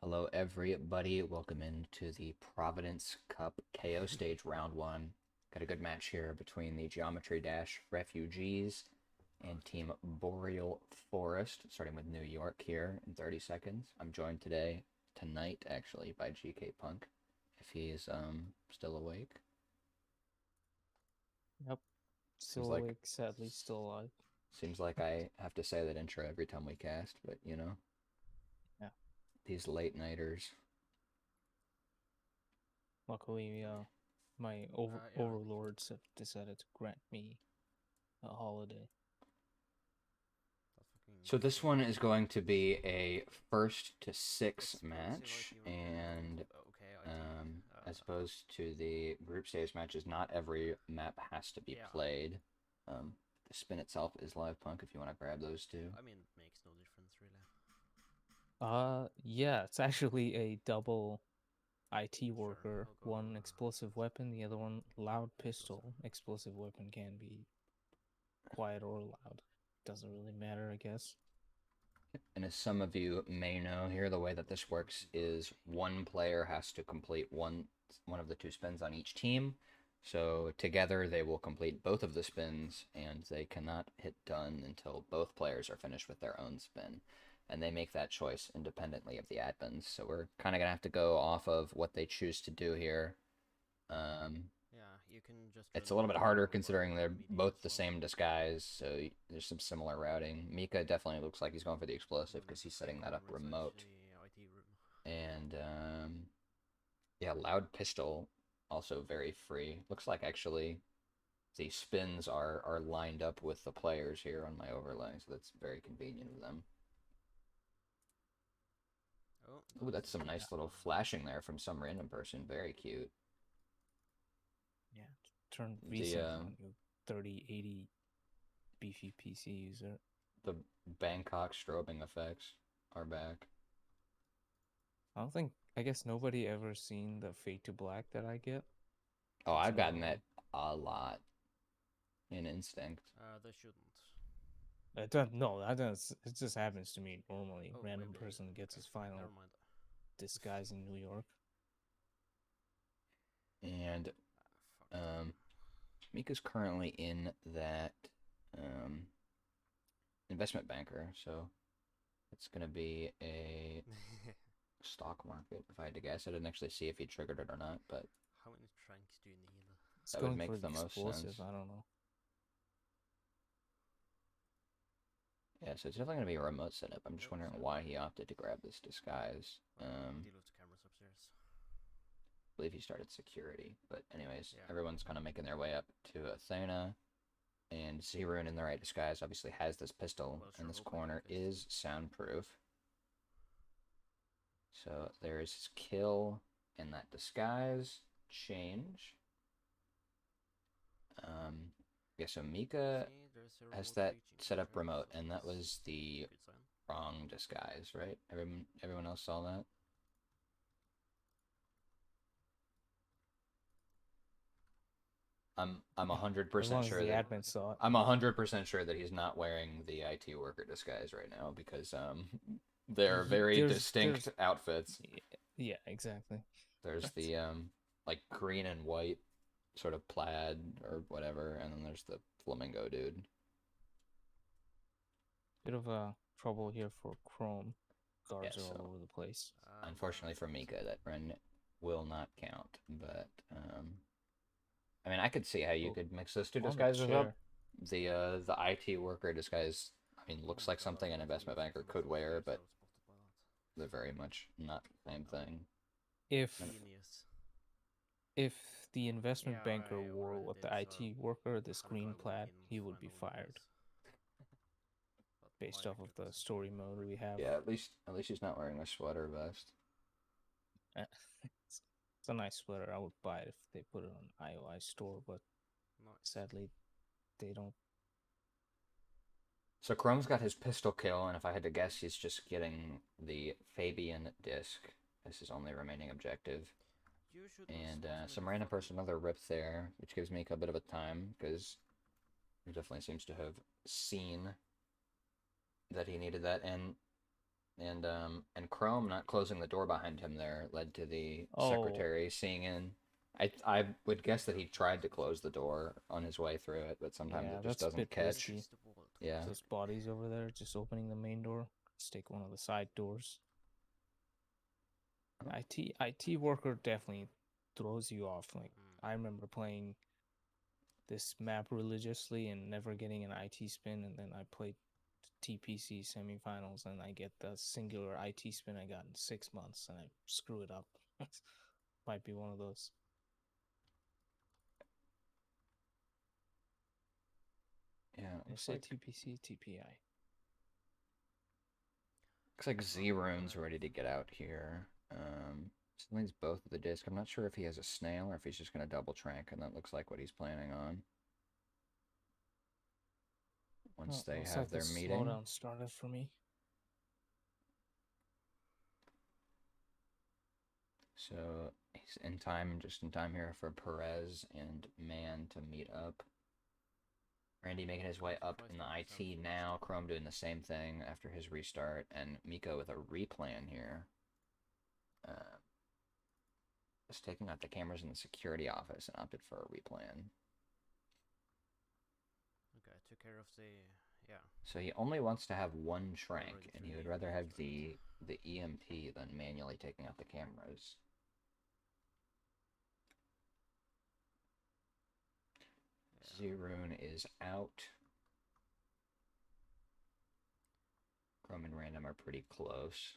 Hello, everybody. Welcome into the Providence Cup KO stage round one. Got a good match here between the Geometry Dash Refugees and Team Boreal Forest, starting with New York here in 30 seconds. I'm joined tonight actually, by GKPunk, if he is still awake. Yep. Seems Still like awake, sadly still alive. seems like I have to say that intro every time we cast, but Yeah. these late nighters. Luckily, my Yeah, overlords have decided to grant me a holiday. that's fucking So this sick. one is going to be a first to six Explosive match, IT worker. and Okay, IT. as opposed to the group stage matches, not every map has to be Yeah. played. The spin itself is live punk if you want to grab those two. I mean, makes no difference really. Yeah, it's actually a double IT Sure, worker. I'll go. One explosive weapon, the other one loud pistol. Explosive weapon can be quiet or loud. Doesn't really matter, I guess. And as some of you may know here, the way that this works is one player has to complete one of the two spins on each team. So together they will complete both of the spins, and they cannot hit done until both players are finished with their own spin. And they make that choice independently of the admins. So we're kind of going to have to go off of what they choose to do here. Um, Yeah, you can just it's run a the little bit IT harder worker while considering going they're medium both as the well. same disguise, so there's some similar routing. Mika definitely looks like he's going for the explosive Then because he's take setting that up over remote. the IT room. And yeah, loud pistol also very free. Looks like actually the spins are lined up with the players here on my overlay, so that's very convenient of them. Oh, Ooh, that's that's the some Yeah. nice little flashing there from some random person. Very cute. Yeah. Turn The recent on you 3080 beefy PC user. the Bangkok strobing effects are back. I guess nobody ever seen the fade to black that I get. Oh, It's I've gotten that a lot in Instinct. they shouldn't. it does no, that does it just happens to me normally. Oh, Random maybe. person gets Okay, his never final mind. disguise in New York. And Fuck it. um, Mika's currently in that um, investment banker, so it's going to be a stock market, if I had to guess. I didn't actually see if he triggered it or not, but How many tranks do you need? It's that would going for make the the most explosive, sense. I don't know. Yeah, so it's definitely going to be a remote setup. I'm just Oh, wondering sorry. why he opted to grab this disguise. Deal with the cameras upstairs. I believe he started security, but anyways, Yeah. everyone's kind of making their way up to Athena. And Zerun in the right disguise obviously has this pistol, Well, and sure, this hope I get corner pissed. is soundproof. So there's his kill and that disguise change. Yeah, so Mika See, there's a has remote that breaching set up contract, remote, so and that that's was the a good sign. wrong disguise, right? Everyone else saw that? I'm Yeah. hundred As percent long as sure the that admin saw it. I'm 100% sure that he's not wearing the IT worker disguise right now because they're very distinct There's outfits. yeah, exactly. There's That's the like green and white sort of plaid or whatever, and then there's the flamingo dude. a bit of a trouble here for Chrome. Yeah, Guards are all so over the place. unfortunately for That's Mika, that run will not count. But I mean, I could see how you Oh, could mix those two on the disguises up. chair. The IT worker disguise, I mean, oh looks my like god, something an I totally investment banker forgot could about wear, but I was spotted by that. they're very much not the same Oh, thing. And If genius. if the investment Yeah, banker I wore already what did, the so IT worker, this had a guy green walk plaid, in he would be finally fired anyways. But my based off of account the is secure, story mode whatever. we have. yeah, at least he's not wearing a sweater vest. It's a nice sweater. I would buy it if they put it on IOI store, but Nice. sadly they don't. So Chrome's got his pistol kill, and if I had to guess, he's just getting the Fabian disc as his only remaining objective. You should not And spot him in the some random fucking person, another rip there, which gives me a bit of a time because he definitely seems to have seen that he needed that. And And Chrome not closing the door behind him there led to the Oh, secretary seeing in. I would guess that he tried to close the door on his way through it, but sometimes yeah, it just that's a doesn't bit catch. risky. Against the wall. Yeah. Those bodies over there just opening the main door. Let's take one of the side doors. Oh. IT worker definitely throws you off. Like Mm. I remember playing this map religiously and never getting an IT spin, and then I played TPC semifinals and I get the singular IT spin I got in 6 months and I screw it up. Might be one of those. Yeah. I Looks say like TPC, TPI. Z-Rune's ready to get out here. Something's both of the disc. I'm not sure if he has a snail or if he's just gonna double trank, and that looks like what he's planning on. Once they looks have like their the meeting. slowdown started for me. So he's in time, just in time here for Perez and Man to meet up. Randy making his way up in the IT now. Chrome doing the same thing after his restart, and Miko with a replan here. Just taking out the cameras in the security office and opted for a replan. Okay, took care of the yeah. So he only wants to have one shrank, Already and threw he would the rather have EMP the EMP than manually taking out the cameras. Z-Rune is out. Chrome and Random are pretty close.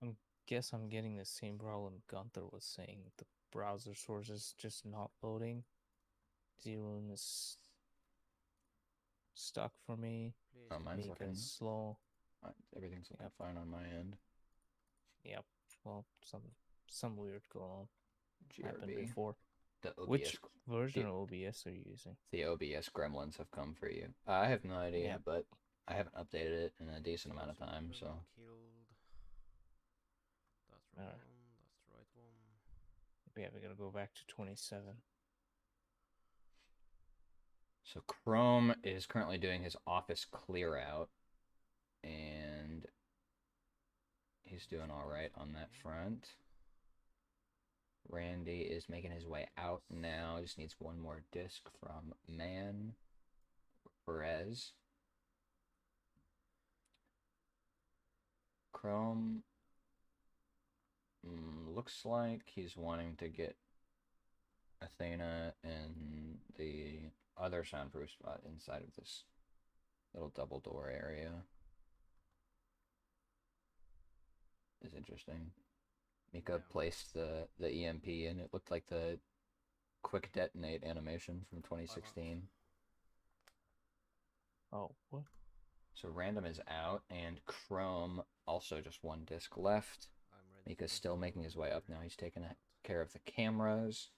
I guess I'm getting the same problem Gunther was saying. The browser source is just not loading. Zero is stuck for me. Please. Oh, mine's looking Mika's slow. everything's looking Yep. fine on my end. Yep. Well, some weird going on happened GRB. before. The OBS, Which version of OBS are you using? the OBS gremlins have come for you. I have no idea, Yeah. but I haven't updated it in a decent amount of time, so. Killed. That's the Alright. one. That's the right one. Yeah, we gotta go back to 27. So Chrome is currently doing his office clear out, and he's doing all right on that front. Randy is making his way out now. Just needs one more disc from Man. Perez. Chrome looks like he's wanting to get Athena in the other soundproof spot inside of this little double door area. Is interesting. Mika placed the EMP and it looked like the quick detonate animation from 2016. Oh, what? So Random is out, and Chrome also just one disc left. Mika's still making his way up now. He's taking care of the cameras.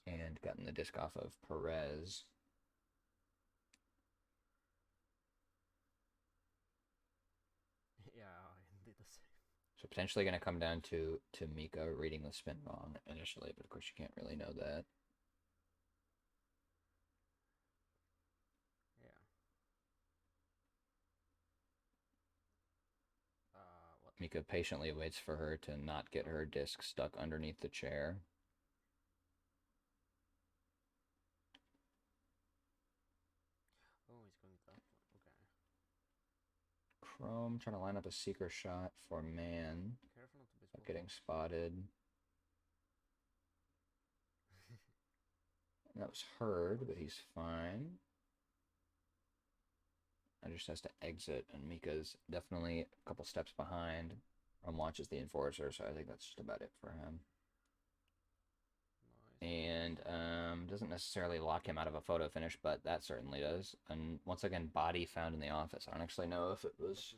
Nice. And gotten the disc off of Perez. Yeah, I did the same. So potentially going to come down to Mika reading the spin wrong initially, but of course you can't really know that. Yeah. What? Mika patiently waits for her to not get her disc stuck underneath the chair. Oh, he's going that one. Okay. Chrome trying to line up a seeker shot for Man. Careful not to be Not getting spotted. That was Heard, but he's fine. I just has to exit, and Mika's definitely a couple steps behind. Chrome watches the Enforcer, so I think that's just about it for him. Nice. And doesn't necessarily lock him out of a photo finish, but that certainly does. And once again, body found in the office. I don't actually know if it was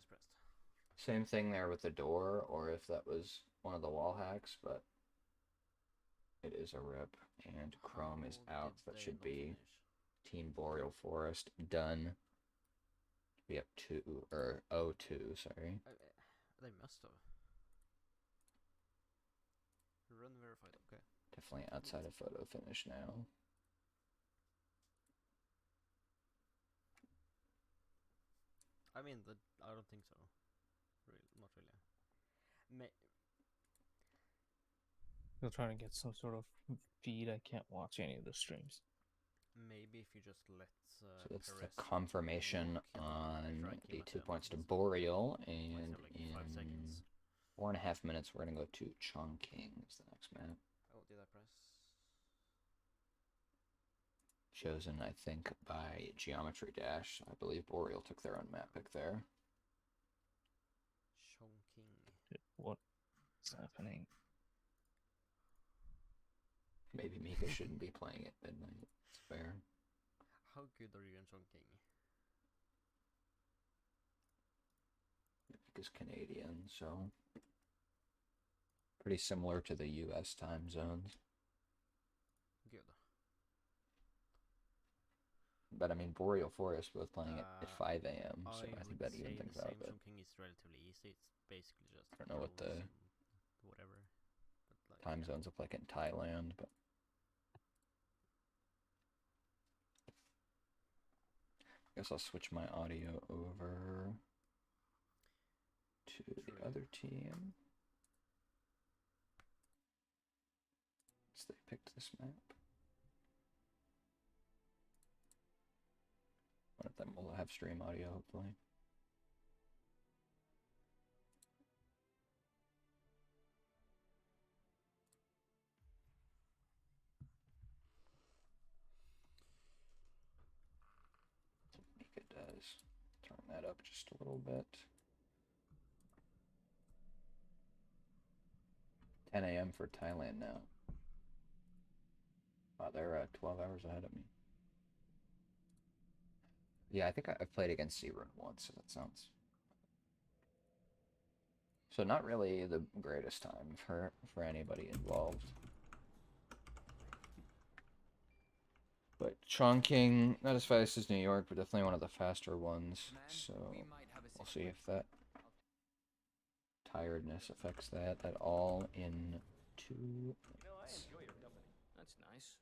same thing there with the door or if that was one of the wall hacks, but it is a rip. And Chrome is out. That should be Team Boreal Forest done. Be up 2 or 0-2, sorry. They must have. Run verified, okay. Definitely outside of photo finish now. I mean, I don't think so. Really, not really. Still trying to get some sort of feed. I can't watch any of the streams. Maybe if you just let So that's the Perez confirmation walk and on strike him the at 2 the end, points to he's Boreal, might and have like 5 in seconds. 4.5 minutes we're gonna go to Chongqing is the next map. Oh, did I press? Chosen, I think, by Geometry Dash. I believe Boreal took their own map pick there. Chongqing. What's happening? Maybe Mika shouldn't be playing at midnight. It's fair. How good are you in Chongqing? Mika's Canadian, so pretty similar to the US time zones. Good. But I mean, Boreal Forest both playing at 5 a.m., so I think that would even say things the out same. of it. Chongqing is relatively easy. It's basically just I don't know what the drones and whatever. But like, time yeah. zones look like in Thailand, but I guess I'll switch my audio over to the other team. So they picked this map. One of them will have stream audio, hopefully. I think it does. Turn that up just a little bit. 10 a.m. for Thailand now. Wow, they're 12 hours ahead of me. Yeah, I think I've played against Zero once, so that sounds... So not really the greatest time for anybody involved. But Chongqing, not as fast as New York, but definitely one of the faster ones. So we'll see if that tiredness affects that at all in 2 minutes. That's nice.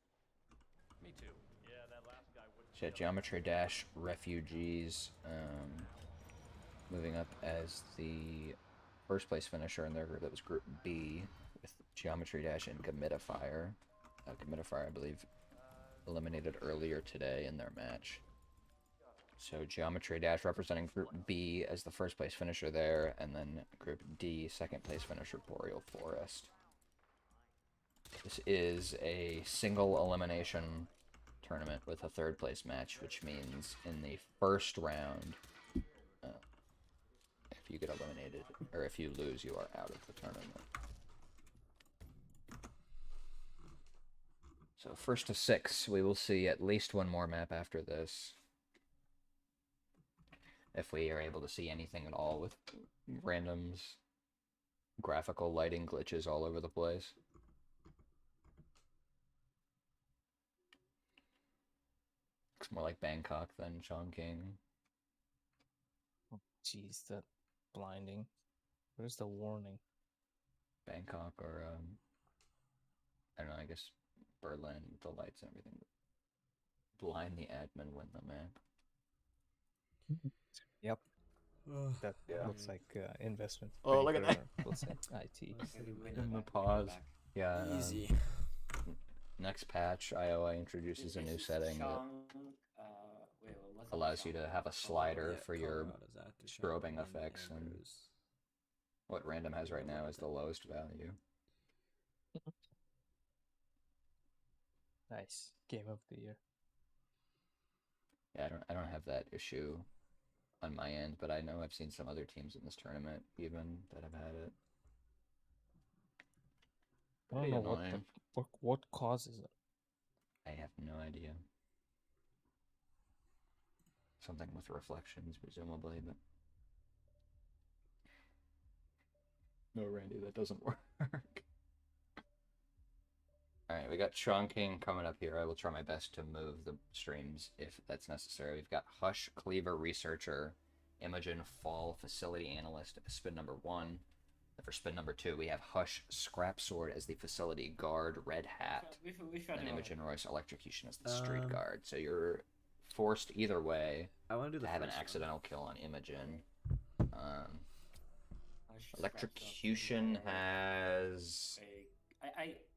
Me too. Yeah, that last guy would. So yeah, Geometry Dash Refugees moving up as the first place finisher in their group. That was Group B with Geometry Dash and Gamidifier. Gamidifier, I believe, eliminated earlier today in their match. So Geometry Dash representing Group B as the first place finisher there, and then Group D, second place finisher, Boreal Forest. This is a single elimination tournament with a third place match, which means in the first round, if you get eliminated, or if you lose, you are out of the tournament. So first to 6, we will see at least one more map after this. If we are able to see anything at all with randoms, graphical lighting glitches all over the place. Looks more like Bangkok than Chongqing. Jeez, that blinding. Where's the warning? Bangkok or, I don't know, I guess Berlin with the lights and everything. Blind the admin, win the map. Yep. That Yeah. looks like investment. Oh, look at that. Looks like IT. In the pause. Yeah. Easy. Next patch, IOI introduces a new setting that allows you to have a slider for your strobing effects, and what random has right now is the lowest value. Nice. Game of the year. Yeah, I don't have that issue on my end, but I know I've seen some other teams in this tournament even that have had it. I don't know what causes it. I have no idea. Something with reflections, presumably, but no, Randy, that doesn't work. Alright, we got Chongqing coming up here. I will try my best to move the streams if that's necessary. We've got Hush, Cleaver, Researcher, Imogen, Fall, Facility Analyst, spin number 1. For spin number 2, we have Hush, Scrap Sword as the Facility Guard, Red Hat, and Imogen Royce, Electrocution as the Street Guard. So your forced either way I want to do to the have an first one. accidental kill on Imogen. Um, I should scratch Electrocution something for, has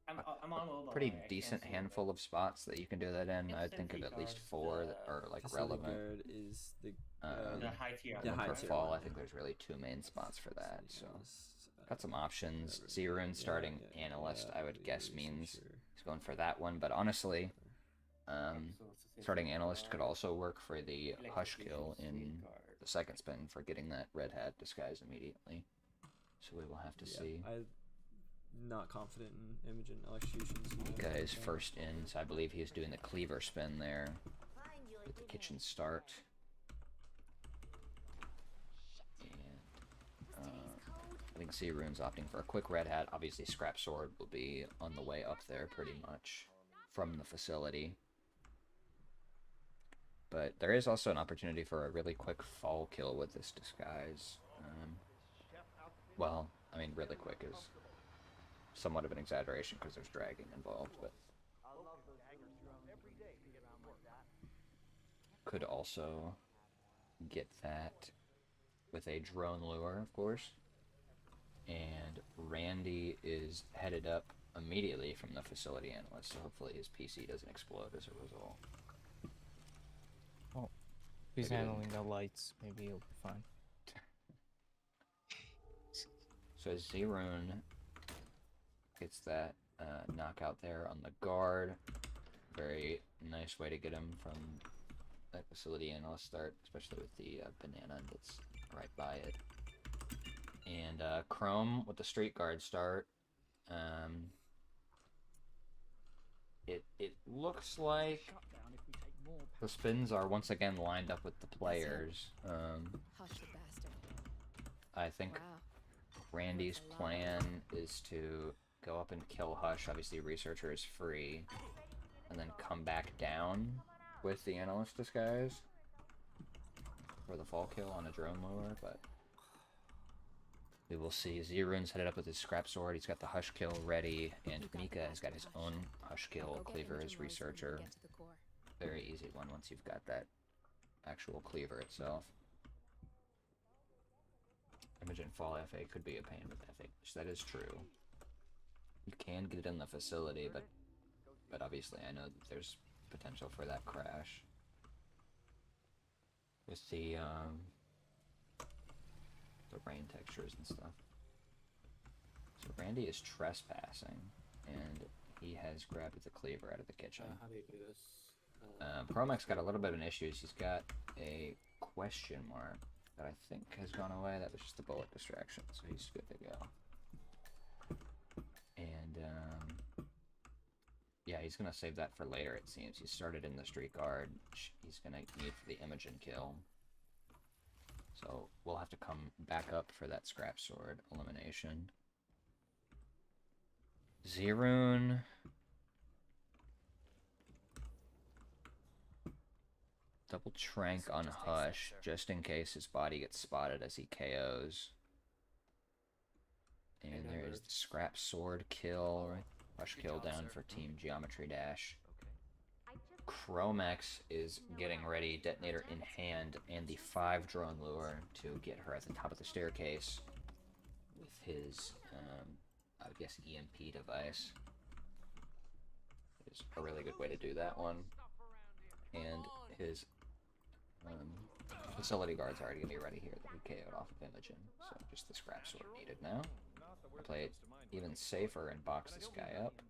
I'm on mobile. pretty I can't decent see, handful of spots that you can do that in. It's I'd think of at least 4 that are like Facility relevant. guard is the the high tier. the And high for tier fall, one, I think yeah. there's really 2 main spots for that. Facility So analyst, got some options. whatever. Zerun Yeah, starting yeah, analyst, yeah, I would guess researcher. means he's going for that one. But honestly, starting analyst could also work for the hush kill in the second spin for getting that red hat disguise immediately. So we will have to see. I'm not confident in Imogen electrocutions. Mika is first in, so I believe he is doing the cleaver spin there with the kitchen start. And I think Zerun's opting for a quick red hat. Obviously, Scrap Sword will be on the way up there pretty much from the facility. But there is also an opportunity for a really quick fall kill with this disguise. Well, I mean, really quick is somewhat of an exaggeration because there's dragging involved, but could also get that with a drone lure, of course. And Randy is headed up immediately from the facility analyst, so hopefully his PC doesn't explode as a result. Oh, he's Again. handling the lights. Maybe he'll be fine. So Zerun gets that knockout there on the guard. Very nice way to get him from that facility analyst start, especially with the banana that's right by it. And Chrome with the street guard start. It looks like the spins are once again lined up with the players. Hush the bastard. I think Wow. Randy's plan is to go up and kill Hush. Obviously, Researcher is free. And then come back down with the Analyst disguise for the fall kill on a drone lure, but we will see. Zerun's headed up with his Scrap Sword. He's got the Hush kill ready, and Mika has got his own Hush kill. Go get Cleaver Imogen is Rose and Researcher. get to the core. Very easy one once you've got that actual cleaver itself. Imogen Fall FA could be a pain with FA, which that is true. You can get it in the facility, but obviously I know that there's potential for that crash. With the rain textures and stuff. So Randy is trespassing, and he has grabbed the cleaver out of the kitchen. How do you do this? Promax got a little bit of an issue. He's got a question mark that I think has gone away. That was just a bullet distraction, so he's good to go. And yeah, he's gonna save that for later. It seems he started in the street guard, which he's gonna need for the Imogen kill. So we'll have to come back up for that Scrap Sword elimination. Zerun. Double Trank on Hush, just in case his body gets spotted as he KOs. And there's the Scrap Sword kill. Hush kill down for Team Geometry Dash. Chromex is getting ready, detonator in hand, and the 5 drone lure to get her at the top of the staircase with his, I would guess, EMP device. Is a really good way to do that one. And his facility guard's already going to be ready here that we KO'd off of Imogen, so just the Scrap Sword needed now. I'll play it even safer and box this guy up.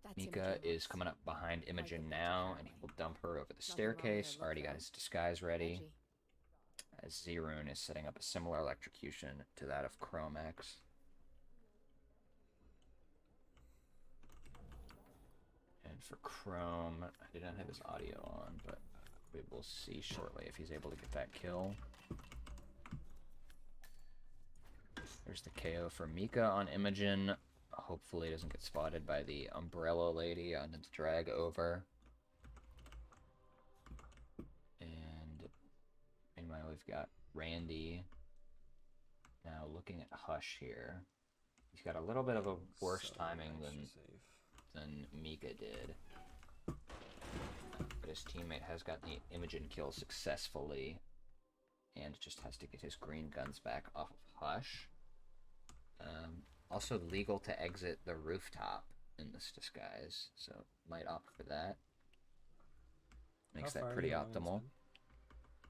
That's Mika Imogen is Rose. coming up behind Imogen now, and he will dump her over the staircase. Already got his disguise ready. Edgy. As Zerun is setting up a similar electrocution to that of Chromex. And for Chrome, I did not have his audio on, but we will see shortly if he's able to get that kill. There's the KO for Mika on Imogen. Hopefully doesn't get spotted by the Umbrella Lady on the drag over. And meanwhile, we've got Randy now looking at Hush here. He's got a little bit of a worse timing than Mika did. his teammate has gotten the Imogen kill successfully, and just has to get his green guns back off of Hush. Also legal to exit the rooftop in this disguise, so might opt for that. Makes How that far are pretty you along in optimal.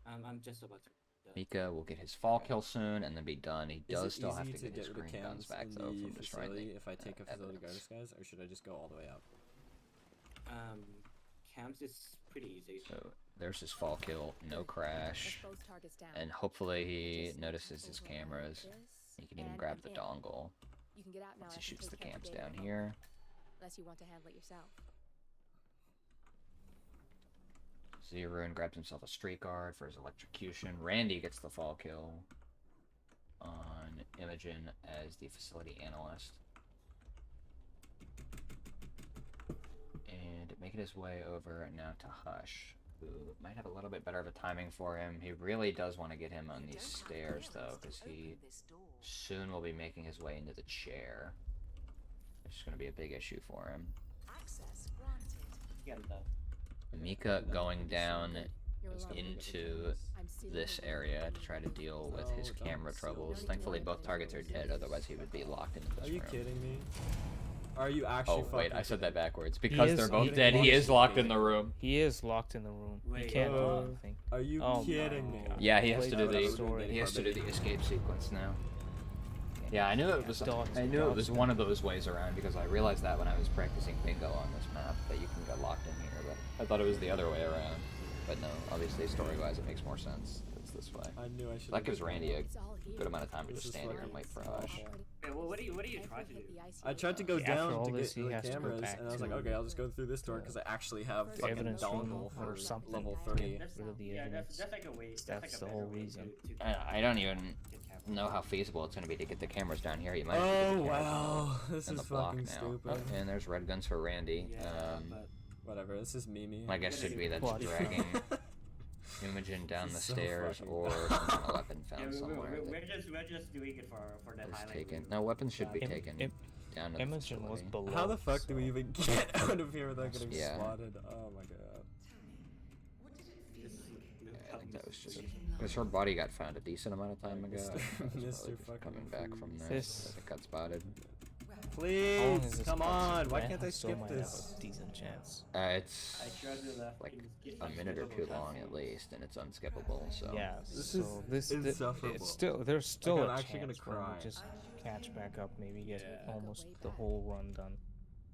spin? I'm just about to. Mika will get his fall kill soon and then be done. He Is does it still have easy to get his rid of green guns cams back in though the from destroying facility the if I take a facility guard evidence. disguise, or should I just go all the way up? Cams is pretty easy. So there's his fall kill, no crash, Push both targets down. and hopefully he Just notices his over like cameras. this, He can even and grab I'm the in. dongle You can get out now. once I he can shoots the take care of cams data down remote, here. Unless you want to handle it yourself. Zerun grabs himself a street guard for his electrocution. Randy gets the fall kill on Imogen as the facility analyst. And making his way over now to Hush, who might have a little bit better of a timing for him. He really does want to get him on these stairs, though, because he soon will be making his way into the chair. It's going to be a big issue for him. Access granted. Yeah, the Mika going down You're alone. into I'm sealing this the room area with to the try to enemy. deal with Oh, his don't camera seal troubles. the Thankfully, room. both targets are dead, otherwise he would be locked into this Are you room. kidding me? Are you actually Oh, wait, fucking I said that kidding me? backwards. Because is- they're both he- dead, he is locked in the room. He is locked in the room. He Wait, can't do uh, anything. Are you Oh, kidding my me? God. Yeah, he has to Played do the the story. he has to do the escape sequence now. Yeah, I knew it was Dogs- I knew it was dogs- one of those ways around because I realized that when I was practicing bingo on this map that you can get locked in here, but I thought it was the other way around. But no, obviously story-wise it makes more sense. It's this way. I knew I should. That gives Randy a It's all here. good amount of time to This just is stand here and fucking wait for awful. Hush. Wait, well, what do you try to do? I tried to go Yeah, after down all to this, get he the has to go cameras, back and I was like, to okay, I'll just go through this door because I actually have the fucking evidence room dongle or for something. level Get 30. rid of the evidence. That's like a way. That's like a the better whole way reason. I don't even get cameras. know how feasible it's going to be to get the cameras down here. You might have to get Oh the cameras wow, this in is the block fucking now. stupid. Oh, and there's red guns for Randy. Yeah, but Whatever, this is Mimi. My guess should be that's What? dragging Imogen down the This is so stairs fucking or bad. some kind of weapon yeah, found somewhere we're just doing it for the that is highlight. taken. reel. No, weapons should be Im- taken Im- down to the Imogen was facility. below. How the fuck do we so- even get out of here without getting Yeah. spotted? Oh my god. Yeah, I think that was just because her body got found a decent amount of time ago. I think that was Mr. probably just fucking coming back from there. This- I think got spotted. How long is Please, this come cutscene? on. Why Man, can't I still skip might this? have a decent chance. It's I tried to left like in- a minute or two long at cutscenes. least, and it's unskippable. So Yeah, This so is this insufferable. it's still there's still I'm a actually gonna chance where we'll cry. just catch back up, maybe get Yeah. almost the whole run done.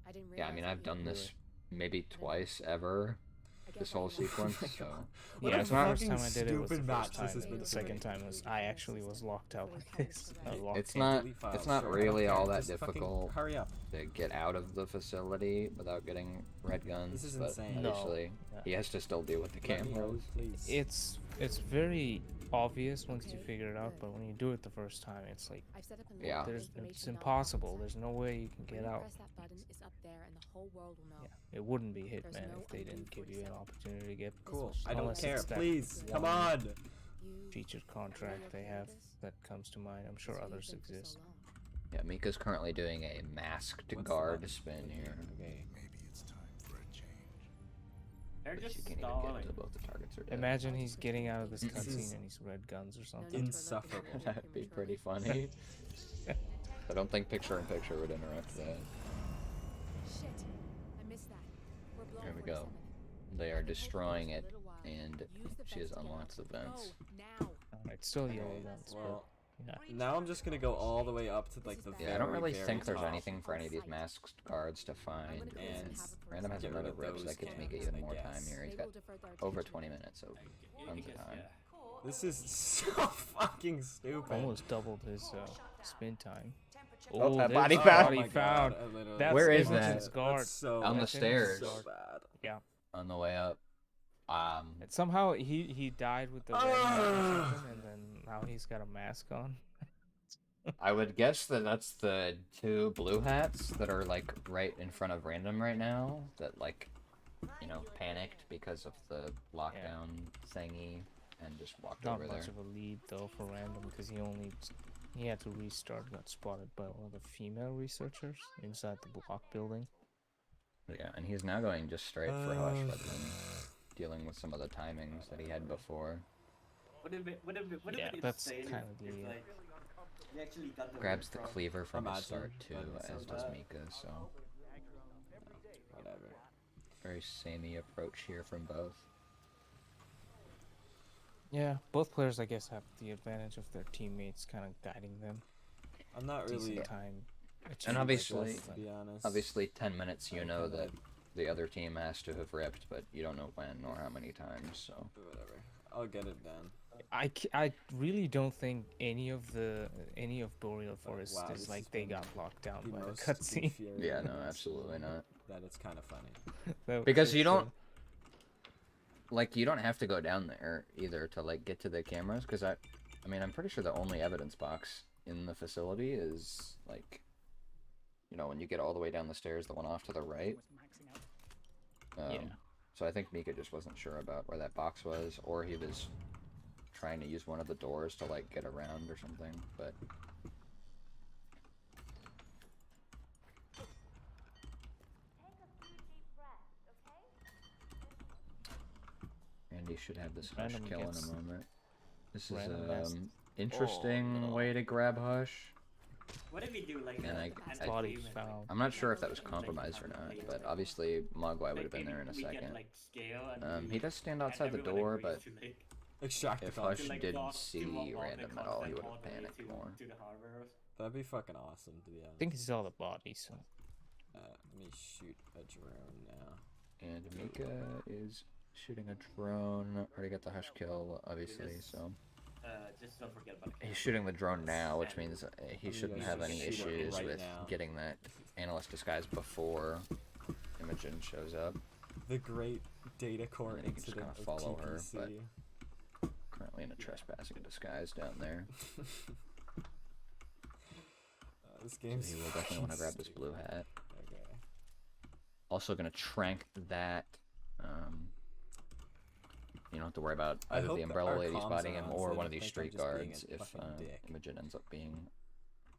I didn't yeah, I mean realize I've that you done were- this maybe twice ever. I guess This I whole can- sequence. my So God. What Yeah, a it's not the fucking first time I did it. Was the stupid match first this time. has been The to second me. time was I actually was locked out like this. I locked it's in. not Delete files, it's not sure, I don't really care, all that just fucking difficult Hurry up. to get out of the facility without getting red guns. This is but insane. No. obviously Yeah. he has to still deal with the Let me out, cameras. please. It's very obvious once you figure it out, but when you do it the first time, it's like I've set up a Yeah. link to it's information impossible. document There's site. no way you can When get you out. press that button, it's up there and the whole world will know. Yeah, it wouldn't be There's Hitman no if they didn't give you an 47. opportunity to get Cool. This I don't Unless care. it's that Please, come one- on. You featured contract they have that comes to mind. I'm sure that's who you've others been for so exist. long. Yeah, Mika's currently doing a masked What's guard that? spin here. Okay. They're But just you can't even get stalling. until both the targets are dead. Imagine he's getting out of this This is- cutscene and he's red guns or No something. need to alert the Insufferable. manager That'd be pretty prematurely. funny. I don't think picture-in-picture would interrupt that. Shit, I missed that. We're below Here we go. 47. They I've are been destroying holding it, for a little while. and Use the she has fence to get unlocked the out. vents. Go, now. It's still yellow Okay, guns, well, but yeah. now I'm just gonna go all the way up to like the Yeah, I don't very, really very think there's top. anything for any of these masked guards to find. gonna go and And have a Random has get rid another of rip, so those that gives Mika cams, even I more time guess. here. He's They got will divert their over attention. 20 minutes, so tons of Because, time. yeah. This is so fucking stupid. Almost doubled his spin time. Oh, that there's body the found. body my God, found. I literally- That's Where is Imogen's that? guard. That's so On the That's Imogen's stairs. so guard. bad. On the way up. And somehow he died with the red hat or something, and then now he's got a mask on. I would guess that that's the two blue hats that are like right in front of Random right now. That like, you know, panicked because of the lockdown thingy and just walked Not over much there. of a lead though for Random because he had to restart. Got spotted by one of the female researchers inside the block building. Yeah, and he's now going just straight for Hush rather than dealing with some of the timings that he had before. Would have been Yeah, insane that's if, kind of if, the like, we actually got the Grabs win the from- cleaver from his Imagine, start too, that'd be so as does bad. Mika. So Whatever. very samey approach here from both. Yeah, both players, I guess, have the advantage of their teammates kind of guiding them. I'm not Decent really time. And achieved by obviously, both to of be them. honest. obviously 10 minutes you I know kinda that the other team has to have ripped, but you don't know when or how many times. So Whatever. I'll get it done. I really don't think any of Boreal Forest wow, this is like has they been got locked down The by the most cutscene. infuriating yeah, no, cutscene absolutely not. That it's kind of funny. Because you It's, don't like you don't have to go down there either to like get to the cameras. Because I mean, I'm pretty sure the only evidence box in the facility is like, you know, when you get all the way down the stairs, the one off to the right. Yeah. So I think Mika just wasn't sure about where that box was, or he was trying to use one of the doors to like get around or something. But Andy should have this hush Random kill in gets- a moment. This is Random has- interesting no. way to grab hush. What if we do like And an Body achievement, found. I'm not sure if that was like, compromised or like, not, like, but like, obviously Mogwai would like, have been maybe there in a we second. Get, like, scale and He does stand and outside the everyone door, agrees but to, like, Extract if the Hush to, like, didn't walk- to see walk, random like, at all, he constant would have all the way panicked to, more. To the harbor. That'd be fucking awesome, to be honest. I think it's all the body, so Let me shoot a drone now. And Mika is shooting a drone. Already got the hush kill, obviously, so Just don't forget about the he's camera. shooting the drone now, which means he you shouldn't guys have just any shoot it issues right with now. getting that analyst disguise before Imogen shows up. The great data core And then you can just incident kinda follow of her, TPC. Currently in a trespassing disguise down there. This So game's he will definitely want to grab this stupid. blue hat. Okay. Also gonna trank that. You don't have to worry about I either hope the umbrella our lady's comms body are him on or so one they of these don't think street I'm just being guards a if fucking dick. Imogen ends up being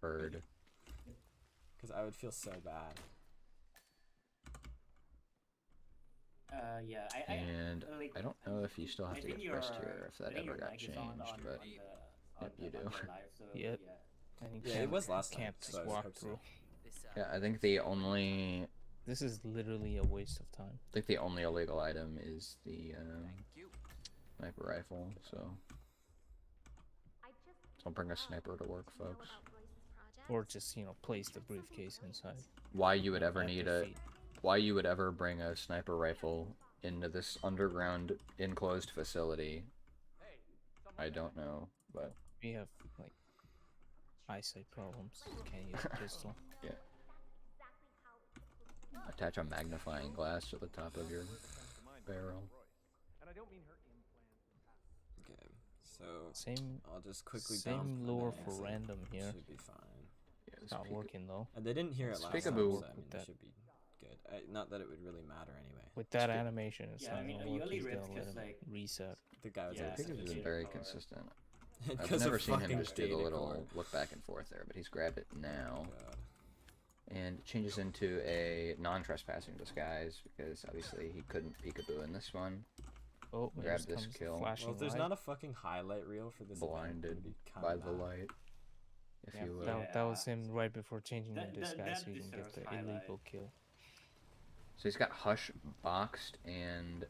heard. Because I would feel so bad. Yeah, And like, I don't know if you still have I to think get your, frisked here, if I that think ever your got mic is changed, but yep, you do. on the live, so, Yep. yeah. and you Yeah, it can't, was last time, can't so just I walk hope so. through. yeah, I think the only Waste of time. illegal item is the sniper rifle. So don't bring a sniper to work, folks. Or just, place the briefcase inside. Why you would ever at need their a feet. why you would ever bring a sniper rifle into this underground enclosed facility, I don't know, but We have, eyesight problems. Can't use a pistol. attach a magnifying glass to the top of your barrel. Okay, so Same I'll just quickly same dump lure and then for exit. random here. Should be fine. Yeah, this Not peek- working though. And they didn't hear it last time, Peekaboo. so I mean, That- it should be good. Not that it would really matter anyway. With that animation, it's Yeah, not I mean, gonna you work. only He's risk gonna let just, him like- reset. The guy was Yeah, like, Peek has been data very core. consistent. I've because never of seen him fucking just do the data little core. look back and forth there, but he's grabbed it now. God. And it changes into a non-trespassing disguise because obviously he couldn't peekaboo in this one. Oh, Grab here this comes the kill. flashing Well, if there's light. not a fucking highlight reel for this event, Blinded it'd be kinda by the mad. light, if Yeah, you will. that was him right before changing the That- that- disguise that so he can get deserves the highlight. illegal kill. So he's got Hush boxed, and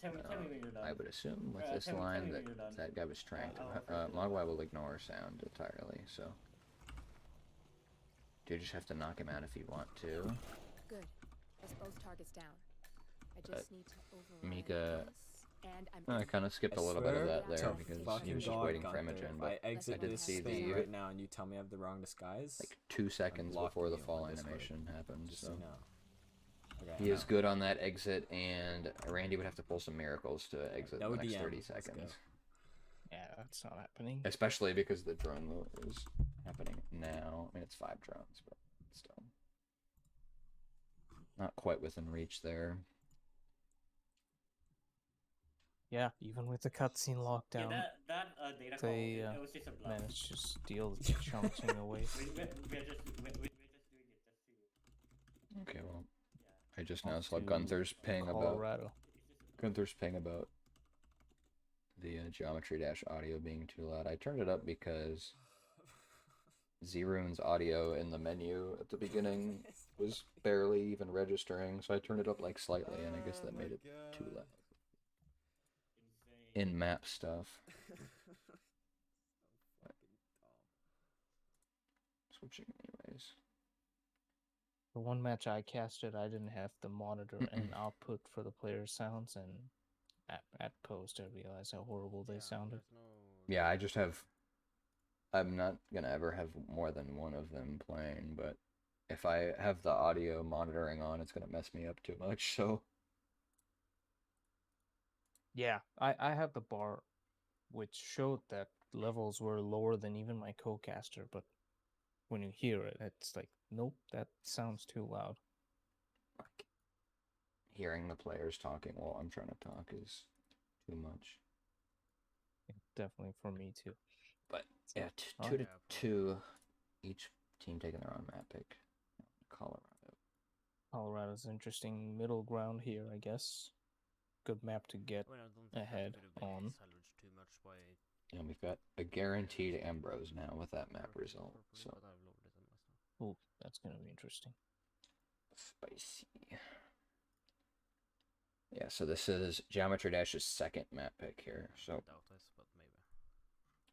Tell me when you're done. I would assume with Uh, this tell me line when that you're done. that guy was tranked. I'll- Mogwai will ignore sound entirely, so you just have to knock him out if you want to. Good. That's both targets down. I just need to override Mika- this, and I'm I in. kind of skipped a I little bit of swear that there to because he fucking was just God, waiting for Gunther, Imogen, if but I exit I did this see thing the- right now and you tell me I have the wrong disguise, like 2 seconds block before the me on fall Discord, animation happens, just so so you know. Okay, he I is know. good on that exit, and Randy would have to pull some miracles to exit the next ODM, 30 let's go. seconds. Yeah, that's not happening. Especially because the drone move is happening now. I mean, it's 5 drones, but still. Not quite within reach there. Yeah, even with the cutscene lockdown, that data call, they it was just a bluff. managed to steal the chunking away. We're just doing it just to. Okay, well, Yeah. I just now saw To Gunther's ping about Colorado. It's just a Gunther's ping about the Geometry Dash audio being too loud. I turned it up because Zeroon's audio in the menu at the beginning was barely even registering, so I turned it up like slightly, and I guess that made it too loud. Insane. In-map stuff. Switching anyways. The one match I casted, I didn't have the monitor and output for the player sounds, and at post I realized how horrible they sounded. Yeah, I'm not gonna ever have more than one of them playing, but if I have the audio monitoring on, it's gonna mess me up too much, so. Yeah, I have the bar, which showed that levels were lower than even my co-caster, but when you hear it, it's like, nope, that sounds too loud. Like, hearing the players talking while I'm trying to talk is too much. Definitely for me too. But So, yeah, all 2 right. to 2, each team taking their own map pick. Colorado. Colorado's interesting middle ground here, I guess. Good map to get ahead on. Too much by And we've got a guaranteed Ambrose now with that map result. So but I've loaded it myself. Ooh, that's gonna be interesting. spicy. Yeah, so this is Geometry Dash's second map pick here. So Doubt this, but maybe.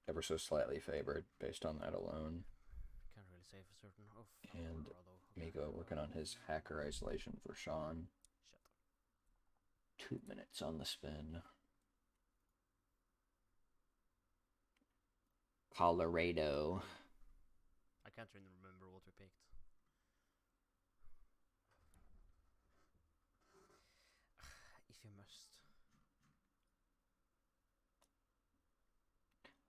ever so slightly favored based on that alone. Can't really say for certain. Oh, And Colorado. Miko working on his hacker isolation for Sean. Shit. 2 minutes on the spin. Colorado. I can't really remember what we picked. If you must.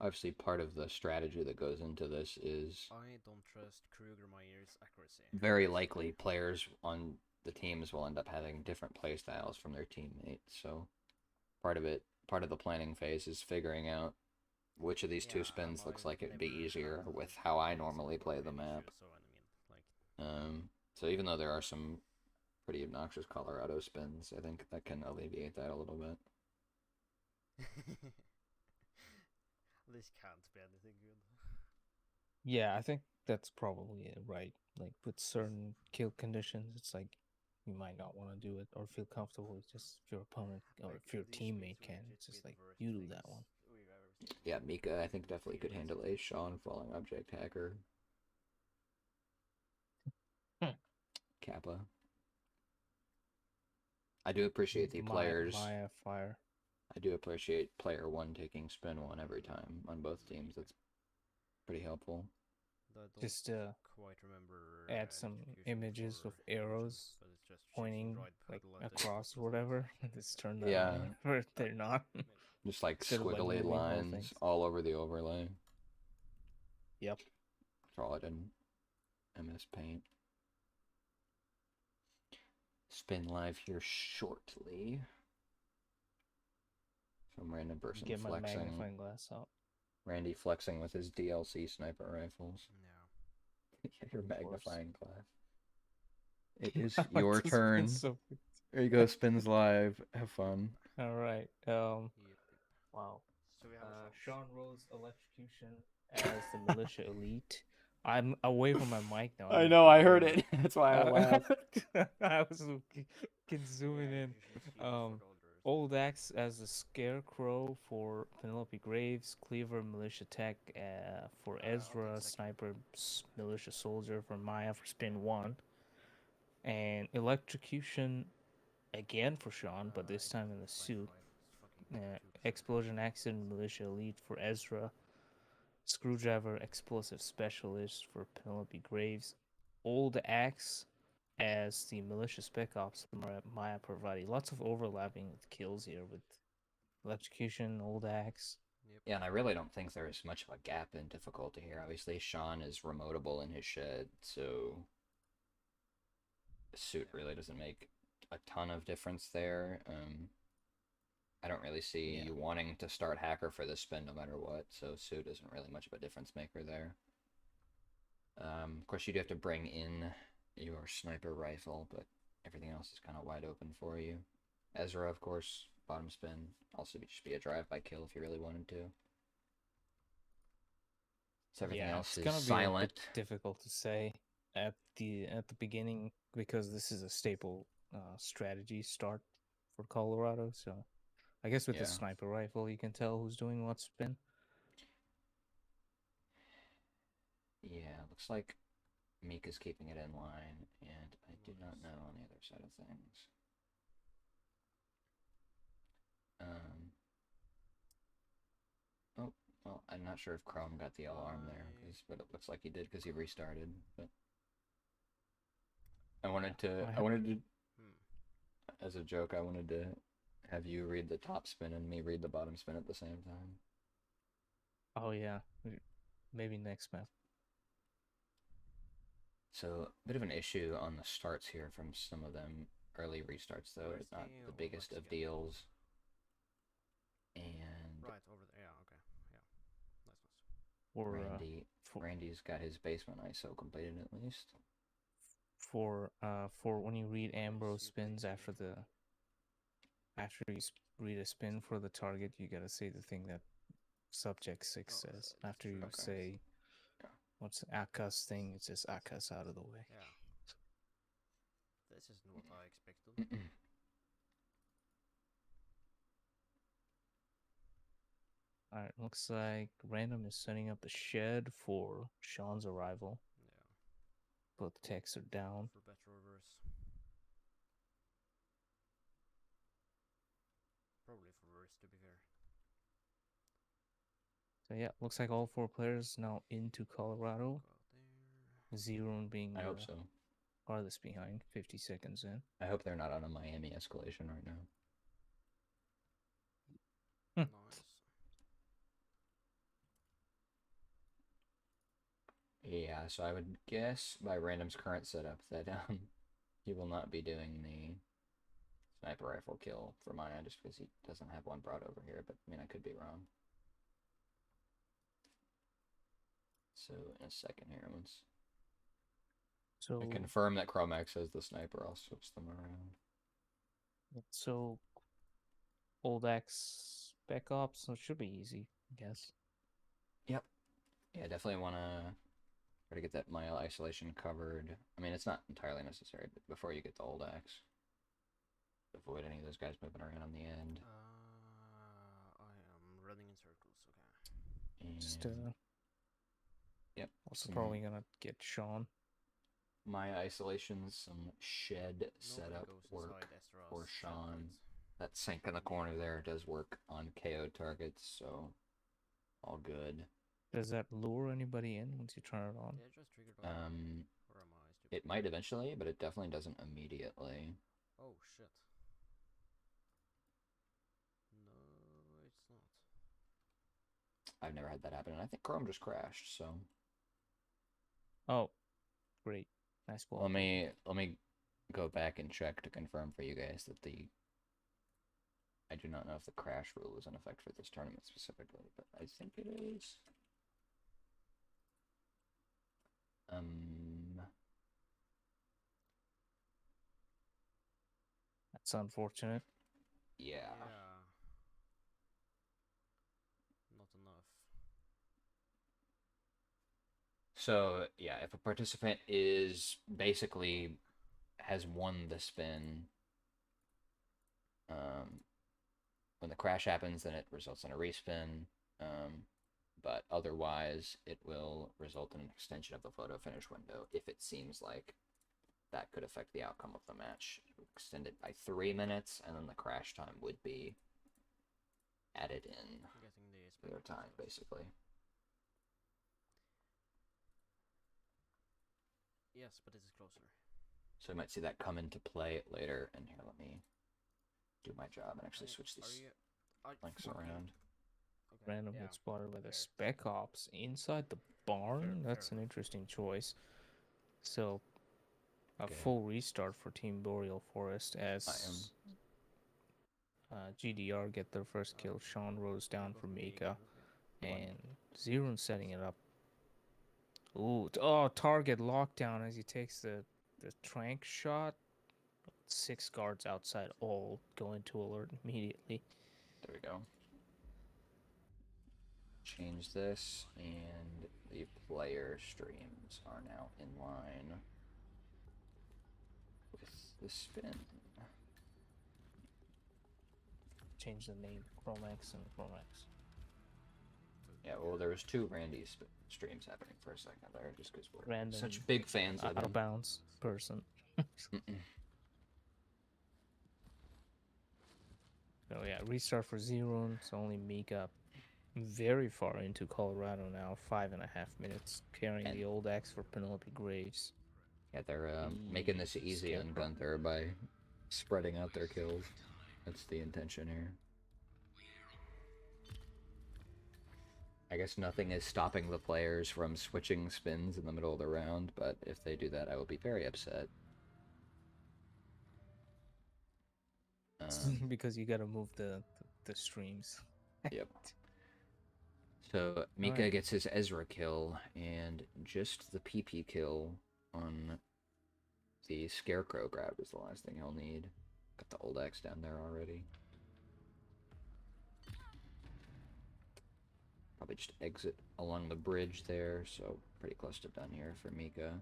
Obviously, part of the strategy that goes into this is I don't trust Krugermeyer's accuracy. very likely players on the teams will end up having different play styles from their teammates. So part of the planning phase is figuring out which of these two spins looks like it'd be easier with how I normally play the map. So I mean, like, So even though there are some pretty obnoxious Colorado spins, I think that can alleviate that a little bit. this can't be anything good. Yeah, I think that's probably it, right. Like with certain kill conditions, it's like you might not want to do it or feel comfortable with just if your opponent or Like, if your these teammate weeks will can. legit It's just be like the worst you do that things one. we've ever seen. Yeah, Mika I think definitely could handle a Sean falling object hacker. Kappa. I do appreciate the players. Maya fire. I do appreciate player 1 taking spin 1 every time on both teams. That's pretty helpful. Though I don't Just quite remember add some execution images for with arrows but it's just pointing right like pedal at the across bottom. or whatever. Just turn that Yeah. on where they're not. Just like Instead of, like, squiggly moving whole lines things. all over the overlay. Yep. Draw it in MS Paint. Spin live here shortly. Some random person Get my flexing. magnifying glass out. Randy flexing with his DLC sniper rifles. Yeah. Your Of course. magnifying glass. It is I like your to spin turn. so- There you go, spins live. Have fun. All right. Yep. Wow. So we have a chance. Sean Rose electrocution as the militia elite. I'm away from my mic now. I know, I heard it. That's why I laughed. I was zooming in. Old Axe as the Scarecrow for Penelope Graves, Cleaver Militia Tech for Ezra, Sniper Militia Soldier for Maya for Spin 1, and Electrocution again for Sean, but this time in the suit. Explosion Accident Militia Elite for Ezra, Screwdriver Explosive Specialist for Penelope Graves, Old Axe as the Militia Spec Ops Maya Parvati. Lots of overlapping with kills here with Electrocution, Old Axe. Yeah, and I really don't think there is much of a gap in difficulty here. Obviously, Sean is remotable in his shed, so the suit really doesn't make a ton of difference there. I don't really see you wanting to start hacker for this spin no matter what, so suit isn't really much of a difference maker there. Of course, you do have to bring in your sniper rifle, but everything else is kind of wide open for you. Ezra, of course, bottom spin. Also, just be a drive-by kill if you really wanted to. So everything Yeah, else it's is gonna be a silent. bit difficult to say at the beginning because this is a staple strategy start for Colorado. So I guess with the Yeah. sniper rifle, you can tell who's doing what spin. Yeah, looks like Mika's keeping it in line, and I do not know on the other side of things. Oh, well, I'm not sure if Chrome got the alarm there, but it looks like he did because he restarted. But I wanted to, as a joke, I wanted to have you read the top spin and me read the bottom spin at the same time. Oh yeah, maybe next map. So, a bit of an issue on the starts here from some of them early restarts, though. It's not the biggest of deals. And Right over there. Yeah. Okay. Yeah. Nice. Randy's got his basement ISO completed at least. For when you read Ambrose spins after you read a spin for the target, you gotta say the thing that subject 6 says. After you say what's Aka's thing, it says Aka's out of the way. Yeah. This isn't what I expected. Alright, looks like Random is setting up the shed for Sean's arrival. Yeah. Both techs are down. For better or worse. Probably for worse, to be fair. So yeah, looks like all 4 players now into Colorado. Zero being I hope so. farthest behind, 50 seconds in. I hope they're not on a Miami escalation right now. Nice. Yeah, so I would guess by Random's current setup that he will not be doing the sniper rifle kill for mine just because he doesn't have one brought over here, but I mean I could be wrong. So in a second here, once I confirm that Chromax has the sniper, I'll switch them around. So old X spec ops, so it should be easy, I guess. Yep. Yeah, definitely want to try to get that mile isolation covered. I mean, it's not entirely necessary, but before you get the old axe, avoid any of those guys moving around on the end. I am running in circles. Okay. And Just yep. Also probably gonna get Sean. My isolations, some shed setup work for Sean. That sink in the corner there does work on KO targets, so all good. Does that lure anybody in once you turn it on? Yeah, just triggered by or am I stupid? It might eventually, but it definitely doesn't immediately. Oh shit. No, it's not. I've never had that happen, and I think Chrome just crashed, so. Oh, great. Nice ball. Let me go back and check to confirm for you guys that I do not know if the crash rule is in effect for this tournament specifically, but I think it is. That's unfortunate. Yeah. Not enough. So, yeah, if a participant is basically has won the spin, when the crash happens, then it results in a respin, but otherwise it will result in an extension of the photo finish window if it seems like that could affect the outcome of the match. Extend it by 3 minutes, and then the crash time would be added in to their time, basically. Yes, but this is closer. So you might see that come into play later. And here, let me do my job and actually switch these links around. Okay. Random hit spotted by the spec ops inside the barn. That's an interesting choice. So a full restart for Team Boreal Forest as GDR get their first kill. Sean rose down for Mika, and Zeron setting it up. Ooh, target lockdown as he takes the trank shot. 6 guards outside all go into alert immediately. There we go. Change this, and the player streams are now in line with the spin. Change the name, Chromax and Chromax. Yeah, well, there was 2 Randy streams happening for a second there, just because we're Random such big fans of Out of him. bounds person. So yeah, restart for Zero. It's only Mika very far into Colorado now, 5.5 minutes, carrying And- the old axe for Penelope Graves. Yeah, they're making this easy on Scarecrow. Gunther by spreading out their kills. That's the intention here. I guess nothing is stopping the players from switching spins in the middle of the round, but if they do that, I will be very upset. Because you gotta move the streams. Yep. So Mika Alright. gets his Ezra kill, and just the PP kill on the Scarecrow grab is the last thing he'll need. Got the old axe down there already. Probably just exit along the bridge there, so pretty close to done here for Mika.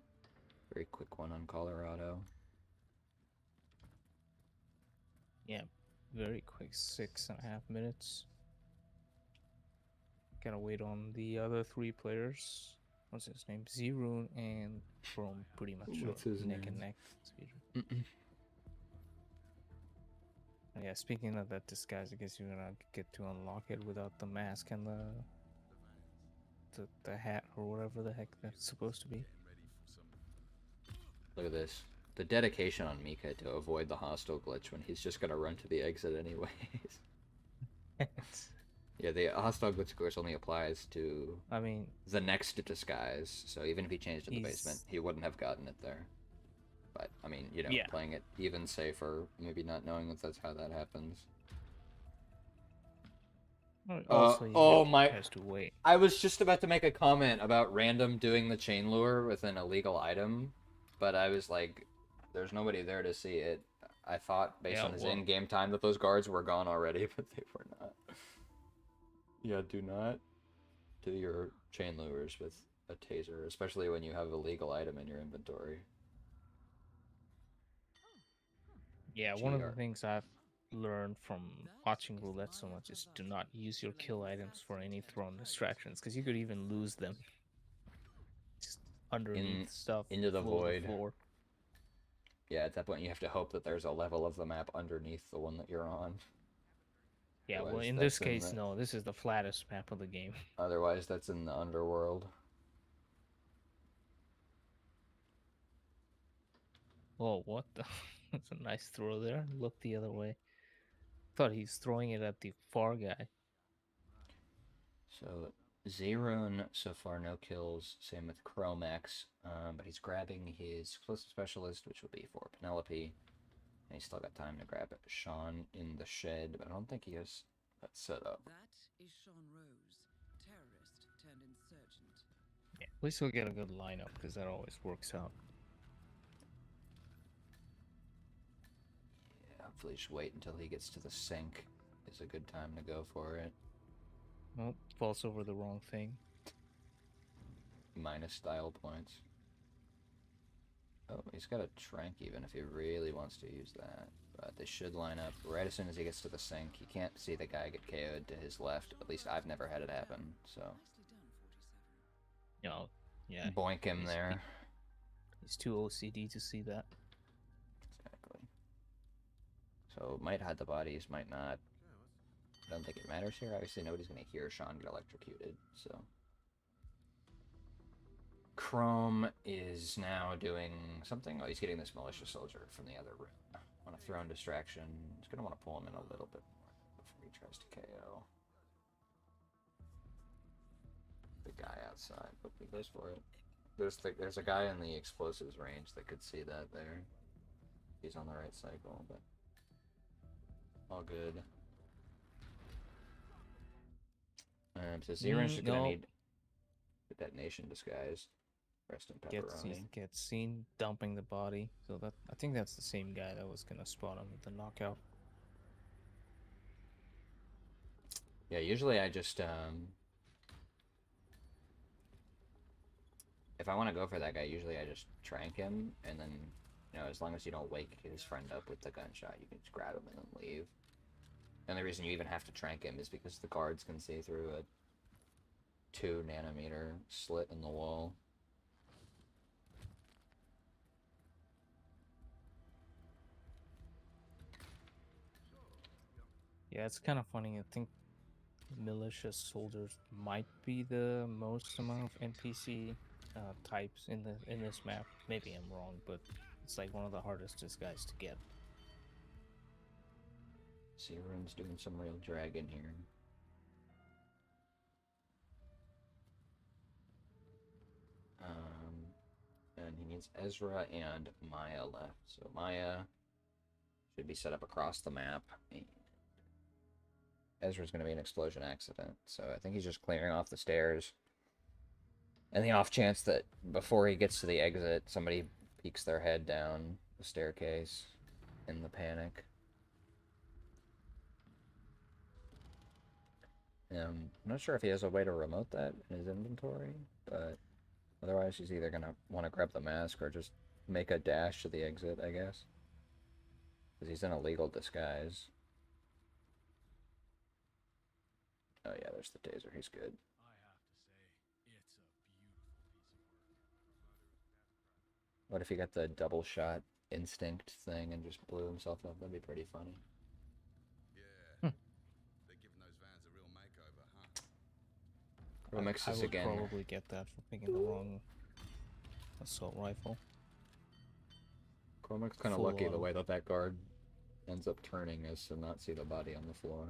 Very quick one on Colorado. Yeah, very quick, 6.5 minutes. Gotta wait on the other 3 players. What's his name? Zero and Chrome, pretty much What's his neck name? and neck. Yeah, speaking of that disguise, I guess you're gonna get to unlock it without the mask and the hat or whatever the heck that's supposed to be. Look at this. The dedication on Mika to avoid the hostile glitch when he's just gonna run to the exit anyways. Yeah, the hostile glitch, of course, only applies to I mean, the next disguise, so even if he changed in the He's- basement, he wouldn't have gotten it there. But, I mean, you know, Yeah. playing it even safer, maybe not knowing that that's how that happens. also oh he my- has to wait. I was just about to make a comment about random doing the chain lure with an illegal item, but I was like, there's nobody there to see it. I thought, based Yeah, on his well- in-game time, that those guards were gone already, but they were not. Yeah, do not do your chain lures with a taser, especially when you have a legal item in your inventory. Yeah, one of the GR. things I've learned from watching roulette so much is do not use your kill items for any thrown distractions, because you could even lose them. Just underneath stuff, into the below void. floor. Yeah, at that point you have to hope that there's a level of the map underneath the one that you're on. Yeah, well, Otherwise in this that's in case, the- no. This is the flattest map of the game. Otherwise, that's in the underworld. Whoa, what the? That's a nice throw there. Look the other way. Thought he's throwing it at the far guy. So, Zeron, so far no kills. Same with Chromax, but he's grabbing his explosive specialist, which will be for Penelope. And he's still got time to grab Sean in the shed, but I don't think he has that set up. That is Sean Rose, terrorist turned insurgent. Yeah, at least we'll get a good lineup, because that always works out. Yeah, hopefully just wait until he gets to the sink is a good time to go for it. Well, falls over the wrong thing. Minus style points. Oh, he's got a trank even if he really wants to use that. But they should line up right as soon as he gets to the sink. You can't see the guy get KO'd to his left. At least I've never had it happen, so... Nicely done, 47. No, yeah. Boink him he's- there. He's too OCD to see that. Exactly. So, might hide the bodies, might not. I don't think it matters here. Obviously, nobody's going to hear Sean get electrocuted, so... Chrome is now doing something. Oh, he's getting this malicious soldier from the other room. Want to throw in distraction. He's going to want to pull him in a little bit more before he tries to KO. The guy outside. But he goes for it. There's a guy in the explosives range that could see that there. He's on the right cycle, but all good. So Zeron's just gonna no. need a detonation disguise. Rest in gets pepperoni. gets seen dumping the body. So that I think that's the same guy that was gonna spot him with the knockout. Yeah, usually I just if I want to go for that guy, usually I just trank him, and then, as long as you don't wake his friend up with the gunshot, you can just grab him and then leave. The only reason you even have to trank him is because the guards can see through a 2 nanometer slit in the wall. Yeah, it's kind of funny. I think militia soldiers might be the most amount of NPC types in this map. Maybe I'm wrong, but it's like one of the hardest guys to get. See, Rune's doing some real dragging here. And he needs Ezra and Maya left. So Maya should be set up across the map. And Ezra's going to be an explosion accident. So I think he's just clearing off the stairs. And the off chance that before he gets to the exit, somebody peeks their head down the staircase in the panic. I'm not sure if he has a way to remote that in his inventory, but otherwise he's either going to want to grab the mask or just make a dash to the exit, I guess. Because he's in a legal disguise. Oh yeah, there's the taser. He's good. What if he got the double shot instinct thing and just blew himself up? That'd be pretty funny. Yeah. They're giving those vans a real makeover, huh? Remix I this would again. probably get that for picking the wrong assault rifle. Cormac's kind of Full lucky the auto. way that guard ends up turning as to not see the body on the floor.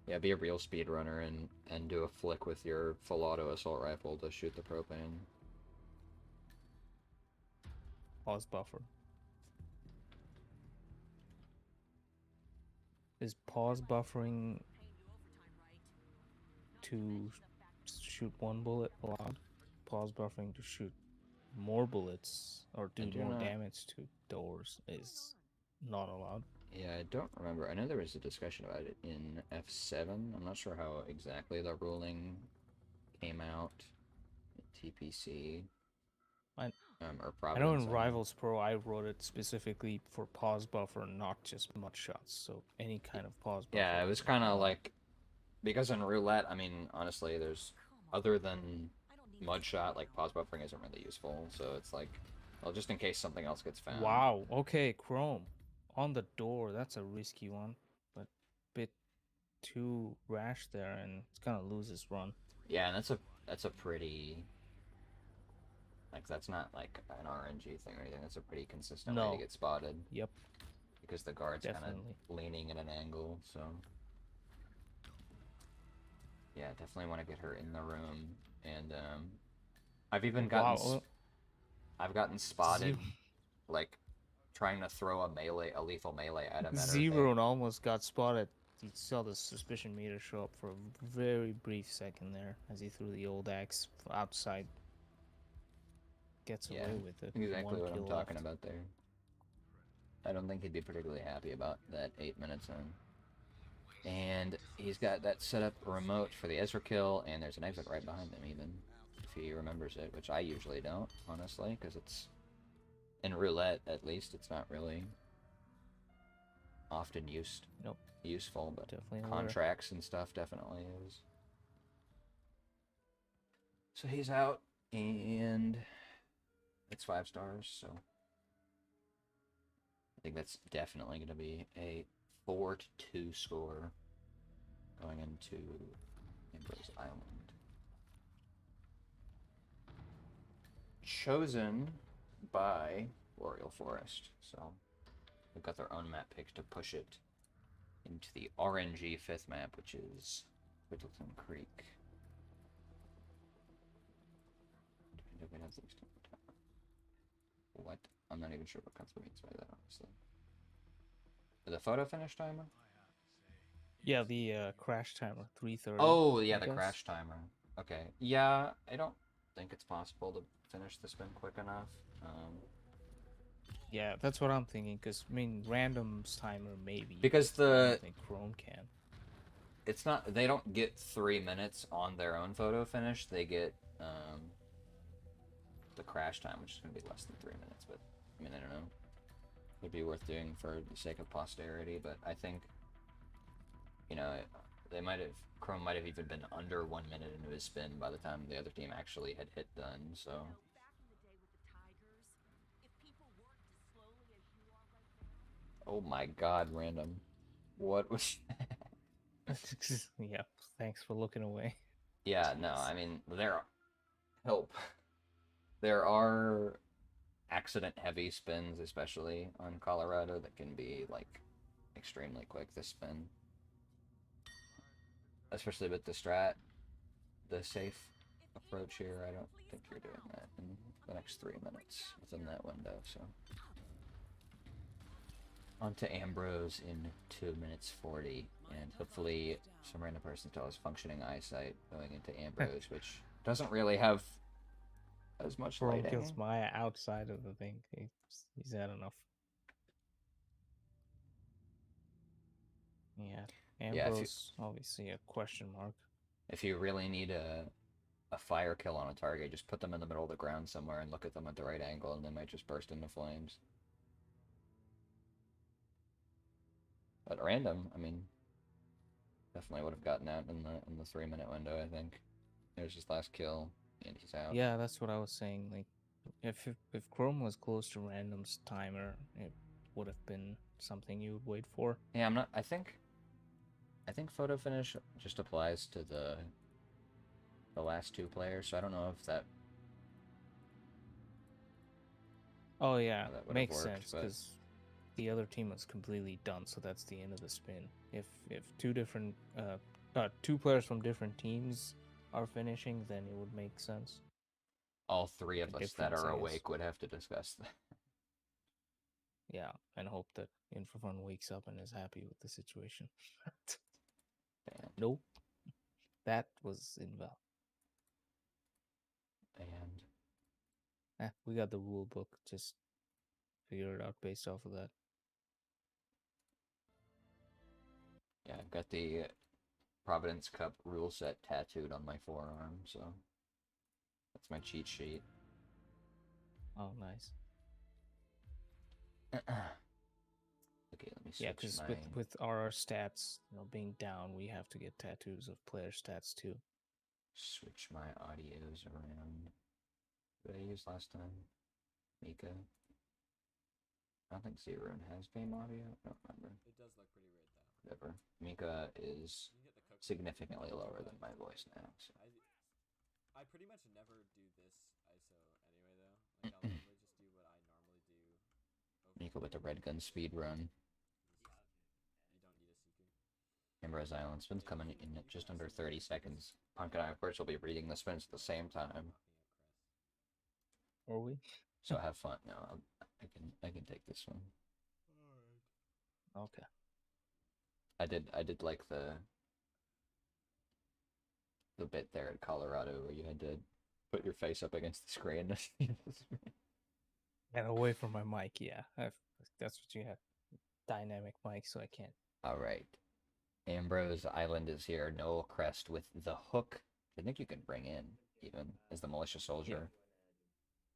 Yeah, be a real speedrunner and do a flick with your full auto assault rifle to shoot the propane. Pause buffer. Is pause buffering to shoot one bullet allowed? Pause buffering to shoot more bullets or do do more not- damage to doors is not allowed. Yeah, I don't remember. I know there was a discussion about it in F7. I'm not sure how exactly the ruling came out in TPC. Or I Providence. know in mean. Rivals Pro I wrote it specifically for pause buffer, not just mud shots. So any kind of pause buffer. Yeah, it was kind of like, because in roulette, I mean, honestly, there's, other than mud shot, like pause buffering isn't really useful. So it's like, well, just in case something else gets found. Wow. Okay, Chrome on the door. That's a risky one, but bit too rash there, and it's gonna lose his run. Yeah, and that's a pretty, like, that's not like an RNG thing or anything. That's a pretty consistent way No. to get spotted. Yep. Because the guard's kind of Definitely. leaning at an angle, so. Yeah, definitely want to get her in the room, and I've even gotten Wow. I've gotten spotted, Zero. like, trying to throw a lethal melee at him. Zero and almost got spotted. You saw the suspicion meter show up for a very brief second there as he threw the old axe outside. Gets Yeah, away with it. exactly One what I'm kill talking left. about there. I don't think he'd be particularly happy about that 8 minutes in. And he's got that set up remote for the Ezra kill, and there's an exit right behind him, even, if he remembers it, which I usually don't, honestly, because it's, in roulette at least, it's not really often Nope. useful, but Definitely aware. contracts and stuff definitely is. So he's out, and it's 5 stars, so I think that's definitely going to be a 4-2 score going into Ambrose Island. Chosen by Boreal Forest, so they've got their own map pick to push it into the RNG 5th map, which is Whittleton Creek. What? I'm not even sure what Cuthbert means by that, honestly. The photo finish timer? Yeah, the crash timer, 3:30. Oh, yeah, I the guess. crash timer. Okay. Yeah, I don't think it's possible to finish the spin quick enough. Yeah, that's what I'm thinking. Because I mean, random's timer maybe. Because but I don't think Chrome can. it's not, they don't get 3 minutes on their own photo finish. They get the crash time, which is going to be less than 3 minutes. But I mean, I don't know. It'd be worth doing for the sake of posterity. But I think, you know, Chrome might have even been under 1 minute into his spin by the time the other team actually had hit done. So. Oh my God, random. What was? Yeah, thanks for looking away. Yeah, no, I mean help. There are accident-heavy spins, especially on Colorado, that can be like extremely quick. This spin, especially with the strat, the safe approach here. I don't think you're doing that in the next 3 minutes within that window. So. On to Ambrose in 2 minutes 40, and hopefully some random person still has functioning eyesight going into Ambrose, which doesn't really have as much Chrome lighting. kills Maya outside of the thing. He's had enough. Yeah, Ambrose obviously a question mark. If you really need a fire kill on a target, just put them in the middle of the ground somewhere and look at them at the right angle, and they might just burst into flames. But random, I mean, definitely would have gotten out in the 3 minute window. I think there's his last kill, and he's out. Yeah, that's what I was saying. Like, if Chrome was close to random's timer, it would have been something you would wait for. Yeah, I'm not. I think photo finish just applies to the last 2 players, so I don't know if that. Oh yeah, that makes worked, sense because the other team was completely done, so that's the end of the spin. If 2 players from different teams are finishing, then it would make sense. All 3 of us that are awake would have to discuss that. Yeah, and hope that Infrafun wakes up and is happy with the situation. Nope. That was invalid. And we got the rule book. Just figure it out based off of that. Yeah, I've got the Providence Cup rule set tattooed on my forearm, so that's my cheat sheet. Oh, nice. Okay, let me switch. Yeah, because with our stats, being down, we have to get tattoos of player stats too. Switch my audios around. What did I use last time? Mika. I don't think Zerun has game audio. I don't remember. It does look pretty weird though. Whatever. Mika is significantly lower than my voice now. So. I pretty much never do this ISO anyway though. Like I'll normally just do what I normally do. Mika with the red gun speed run. You don't need a secret. Ambrose Island spins coming in at just under 30 seconds. Punk and I, of course, will be reading the spins at the same time. Are we? So have fun. No, I can take this one. Okay. I did like the bit there at Colorado where you had to put your face up against the screen. And away from my mic, yeah. That's what you have. Dynamic mic, so I can't. All right. Ambrose Island is here. Noel Crest with the hook. I think you can bring in even as the militia soldier.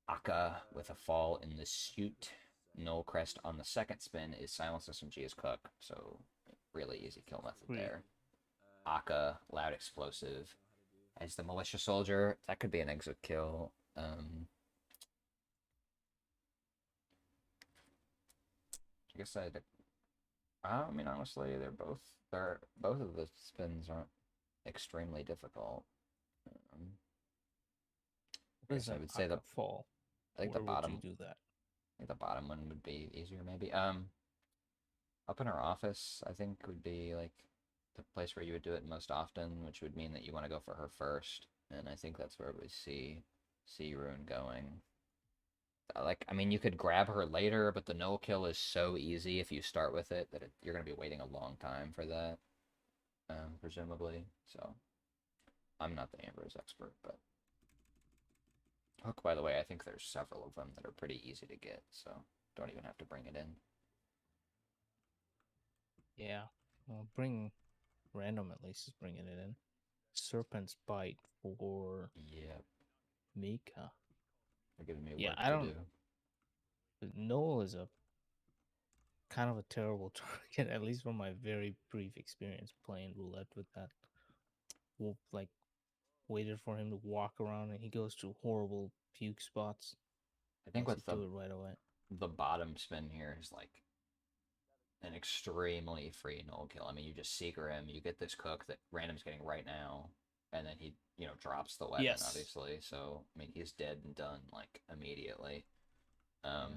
Yeah. Aka with a fall in the suit. Noel Crest on the second spin is Silence SMG as Cook. So really easy kill method there. Aka, loud explosive. As the militia soldier, that could be an exit kill. I guess I mean, honestly, both of the spins aren't extremely difficult. I guess I would say the fall. I think the bottom. Would you do that? I think the bottom one would be easier, maybe. Up in our office, I think would be like the place where you would do it most often, which would mean that you want to go for her first, and I think that's where we see Rune going. I mean, you could grab her later, but the no kill is so easy if you start with it that you're going to be waiting a long time for that, presumably. So, I'm not the Ambrose expert, but Hook, by the way, I think there's several of them that are pretty easy to get, so don't even have to bring it in. Yeah. Well, bring random at least is bringing it in. Serpent's Bite for Yep, Mika. they're giving me Yeah, work I to don't. do. Noel is a kind of a terrible target, at least from my very brief experience playing roulette with that. Wolf, like, waited for him to walk around and he goes to horrible puke spots. I think Once with you do it right away. the bottom spin here is like an extremely free null kill. I mean, you just seeker him, you get this cook that random's getting right now, and then he, drops the weapon, Yes. obviously. So, I mean, he's dead and done, like, immediately. Yeah.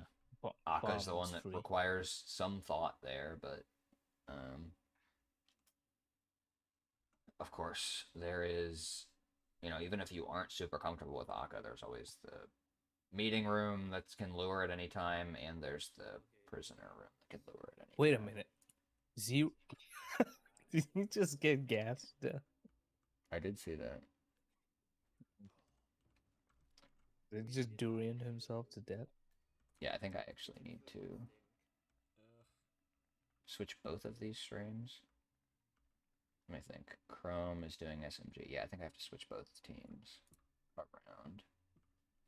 Aka's the Bomb one is that free. requires some thought there, but, of course, there is, even if you aren't super comfortable with Aka, there's always the meeting room that can lure at any time, and there's the prisoner room that can lure at any Wait a time. minute. Zero. Did he just get gassed? I did see that. Did he just durian himself to death? Yeah, I think I actually need to switch both of these streams. Let me think. Chrome is doing SMG. Yeah, I think I have to switch both teams around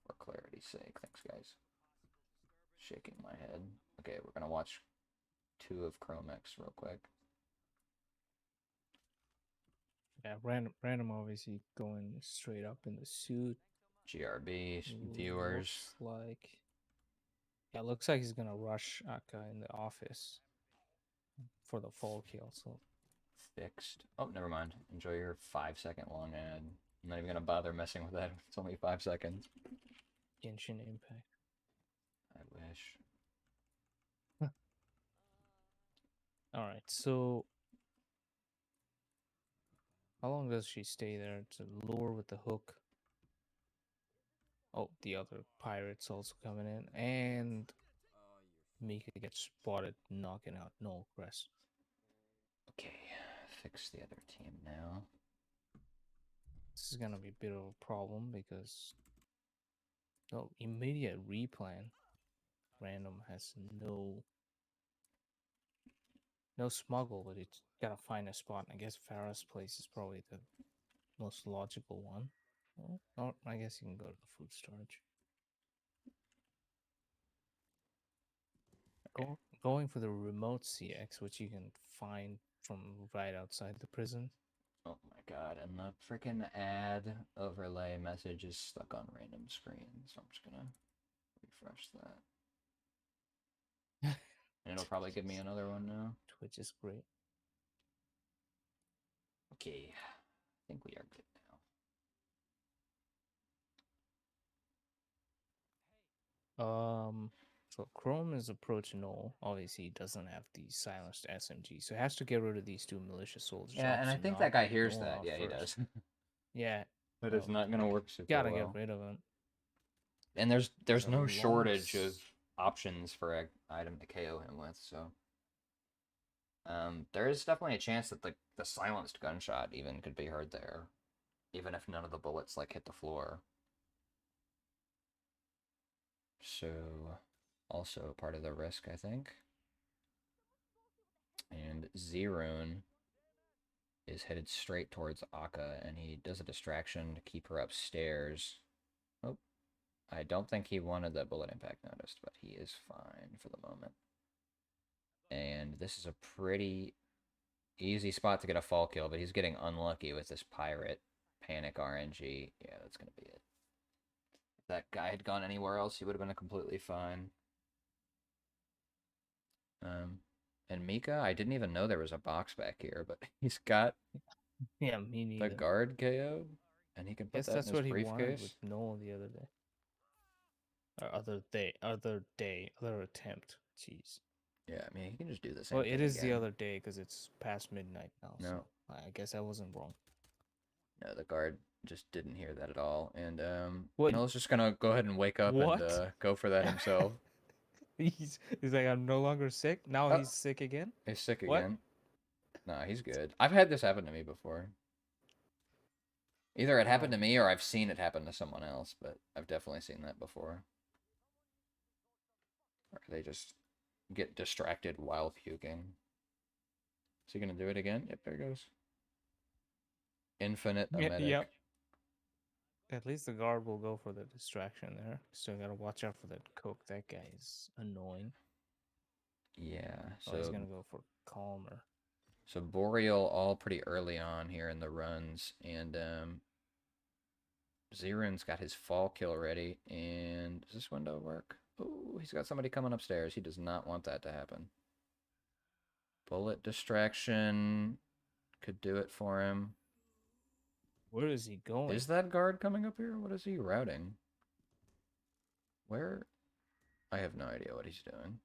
for clarity's sake. Thanks, guys. Shaking my head. Okay, we're going to watch 2 of Chrome X real quick. Yeah, random obviously going straight up in the suit. GRB, viewers. Looks like he's gonna rush Aka in the office for the fall kill. So Fixed. Oh, never mind. Enjoy your 5-second long ad. I'm not even going to bother messing with that. It's only 5 seconds. Genshin Impact. I wish. All right, so how long does she stay there to lure with the hook? Oh, the other pirate's also coming in, and Mika gets spotted knocking out Noel Crest. Okay, fix the other team now. This is gonna be a bit of a problem because immediate replan. Random has no smuggle, but it's gotta find a spot. I guess Farah's place is probably the most logical one. Well, or I guess you can go to the food storage. Going for the remote CX, which you can find from right outside the prison. Oh my god, and the freaking ad overlay message is stuck on random screen, so I'm just gonna refresh that. And it'll probably give me another one now. Twitch is great. Okay, I think we are good now. So Chrome is approaching Noel. Obviously, he doesn't have the silenced SMG, so he has to get rid of these 2 malicious soldiers. Yeah, and I think that guy hears that. Yeah, he does. Yeah. But it's not gonna work super Gotta well. get rid of him. And there's a no long shortage of options for an item to KO him with, so there is definitely a chance that the silenced gunshot even could be heard there, even if none of the bullets like hit the floor. So also part of the risk, I think. And Zerone is headed straight towards Akka, and he does a distraction to keep her upstairs. Oh, I don't think he wanted that bullet impact noticed, but he is fine for the moment. And this is a pretty easy spot to get a fall kill, but he's getting unlucky with this pirate panic RNG. Yeah, that's going to be it. If that guy had gone anywhere else, he would have been completely fine. And Mika, I didn't even know there was a box back here, but he's got me neither. the guard KO, and he can put that in his what he wanted briefcase. with Noel the other day. Or other attempt. Jeez. Yeah, I mean, he can just do the same Well, thing it is the again. other day because it's past midnight now. No. So I guess I wasn't wrong. No, the guard just didn't hear that at all. And What? Noel's just gonna go ahead and wake up What? and go for that himself. He's like, I'm no longer sick. Now he's sick again. He's sick What? again. Nah, he's good. I've had this happen to me before. Either it happened to me or I've seen it happen to someone else, but I've definitely seen that before. Or they just get distracted while puking. Is he gonna do it again? Yep, there it goes. Infinite emetic. Yep. At least the guard will go for the distraction there. Still gotta watch out for that cook. That guy is annoying. Yeah, Oh, he's so gonna go for calmer. so Boreal all pretty early on here in the runs, and Zerun's got his fall kill ready, and does this window work? Oh, he's got somebody coming upstairs. He does not want that to happen. Bullet distraction could do it for him. Where is he going? Is that guard coming up here? What is he routing? Where? I have no idea what he's doing.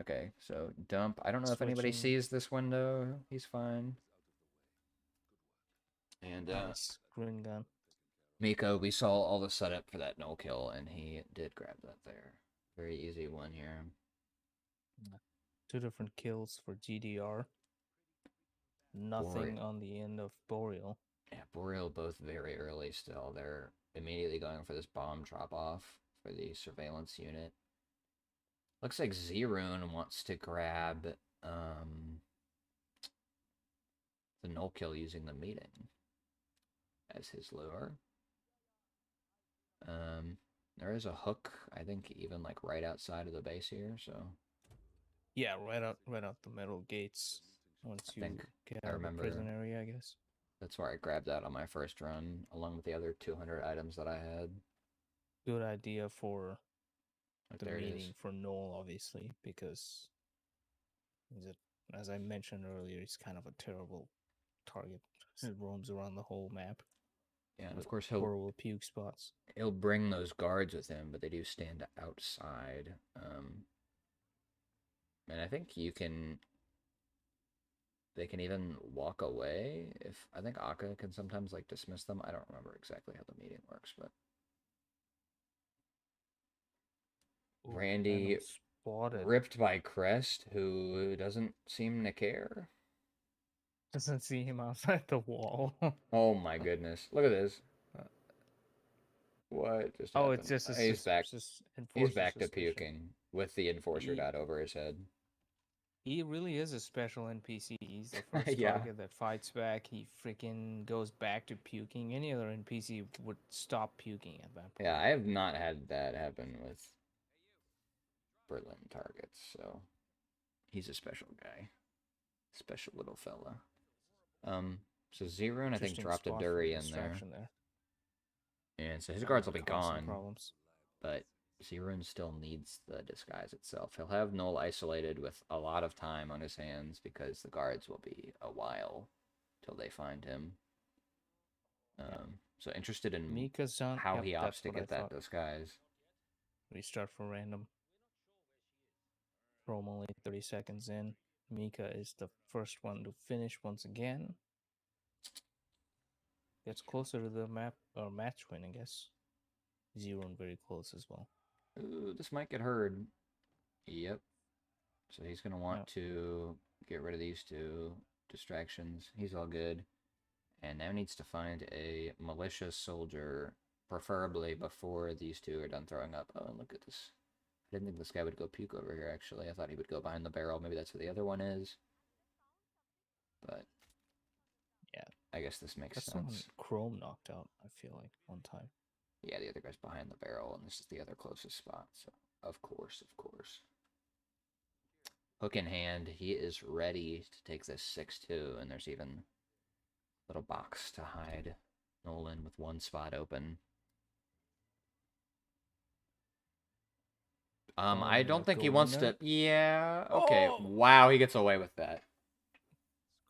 Okay, so dump. I don't know if anybody Switching. sees this window. He's fine. And Nice green gun. Miko, we saw all the setup for that no kill, and he did grab that there. Very easy one here. 2 different kills for GDR. Nothing on the end of Boreal. Yeah, Boreal both very early still. They're immediately going for this bomb drop off for the surveillance unit. Looks like Zerun wants to grab the null kill using the meeting as his lure. There is a hook, I think, even like right outside of the base here, so Yeah, right out the metal gates. Once you think get I out of the remember- prison area, I guess. that's where I grabbed that on my first run, along with the other 200 items that I had. Good idea for Like, the there it meeting is. for Noel, obviously, because as I mentioned earlier, he's kind of a terrible target. He roams around the whole map. Yeah, and of with course horrible puke spots. he'll bring those guards with him, but they do stand outside. And I think they can even walk away. If I think Akka can sometimes like dismiss them. I don't remember exactly how the meeting works, but Ooh, Randy random spotted. ripped by Crest, who doesn't seem to care. Doesn't see him outside the wall. Oh my goodness! Look at this. What just happened? It's just a He's back. Just He's back to suspicion. puking with the enforcer dot over his head. He really is a special NPC. He's the first Yeah. target that fights back. He freaking goes back to puking. Any other NPC would stop puking at that point. Yeah, I have not had that happen with Berlin targets, so he's a special guy. Special little fella. So Zerun, I think, Interesting dropped a spot for Dury in there. distraction there. And so his guards will be Cause some gone, Problems. but Zerun still needs the disguise itself. He'll have Null isolated with a lot of time on his hands because the guards will be a while till they find him. So interested in Mika's done. how Yep, he that's opts to what I get that thought. disguise. Restart for random. From only 30 seconds in. Mika is the first one to finish once again. Gets closer to the map or match win, I guess. Zerun very close as well. Ooh, this might get heard. Yep. So he's going to want to get rid of these two distractions. He's all good. And now needs to find a malicious soldier, preferably before these two are done throwing up. Oh, and look at this. I didn't think this guy would go puke over here, actually. I thought he would go behind the barrel. Maybe that's where the other one is. But yeah, I guess this makes that's sense. someone Chrome knocked out, I feel like, one time. Yeah, the other guy's behind the barrel, and this is the other closest spot. So, of course. Hook in hand, he is ready to take this 6-2, and there's even a little box to hide Nolan with one spot open. I don't think he wants to. Yeah. Okay. Oh! Wow, he gets away with that.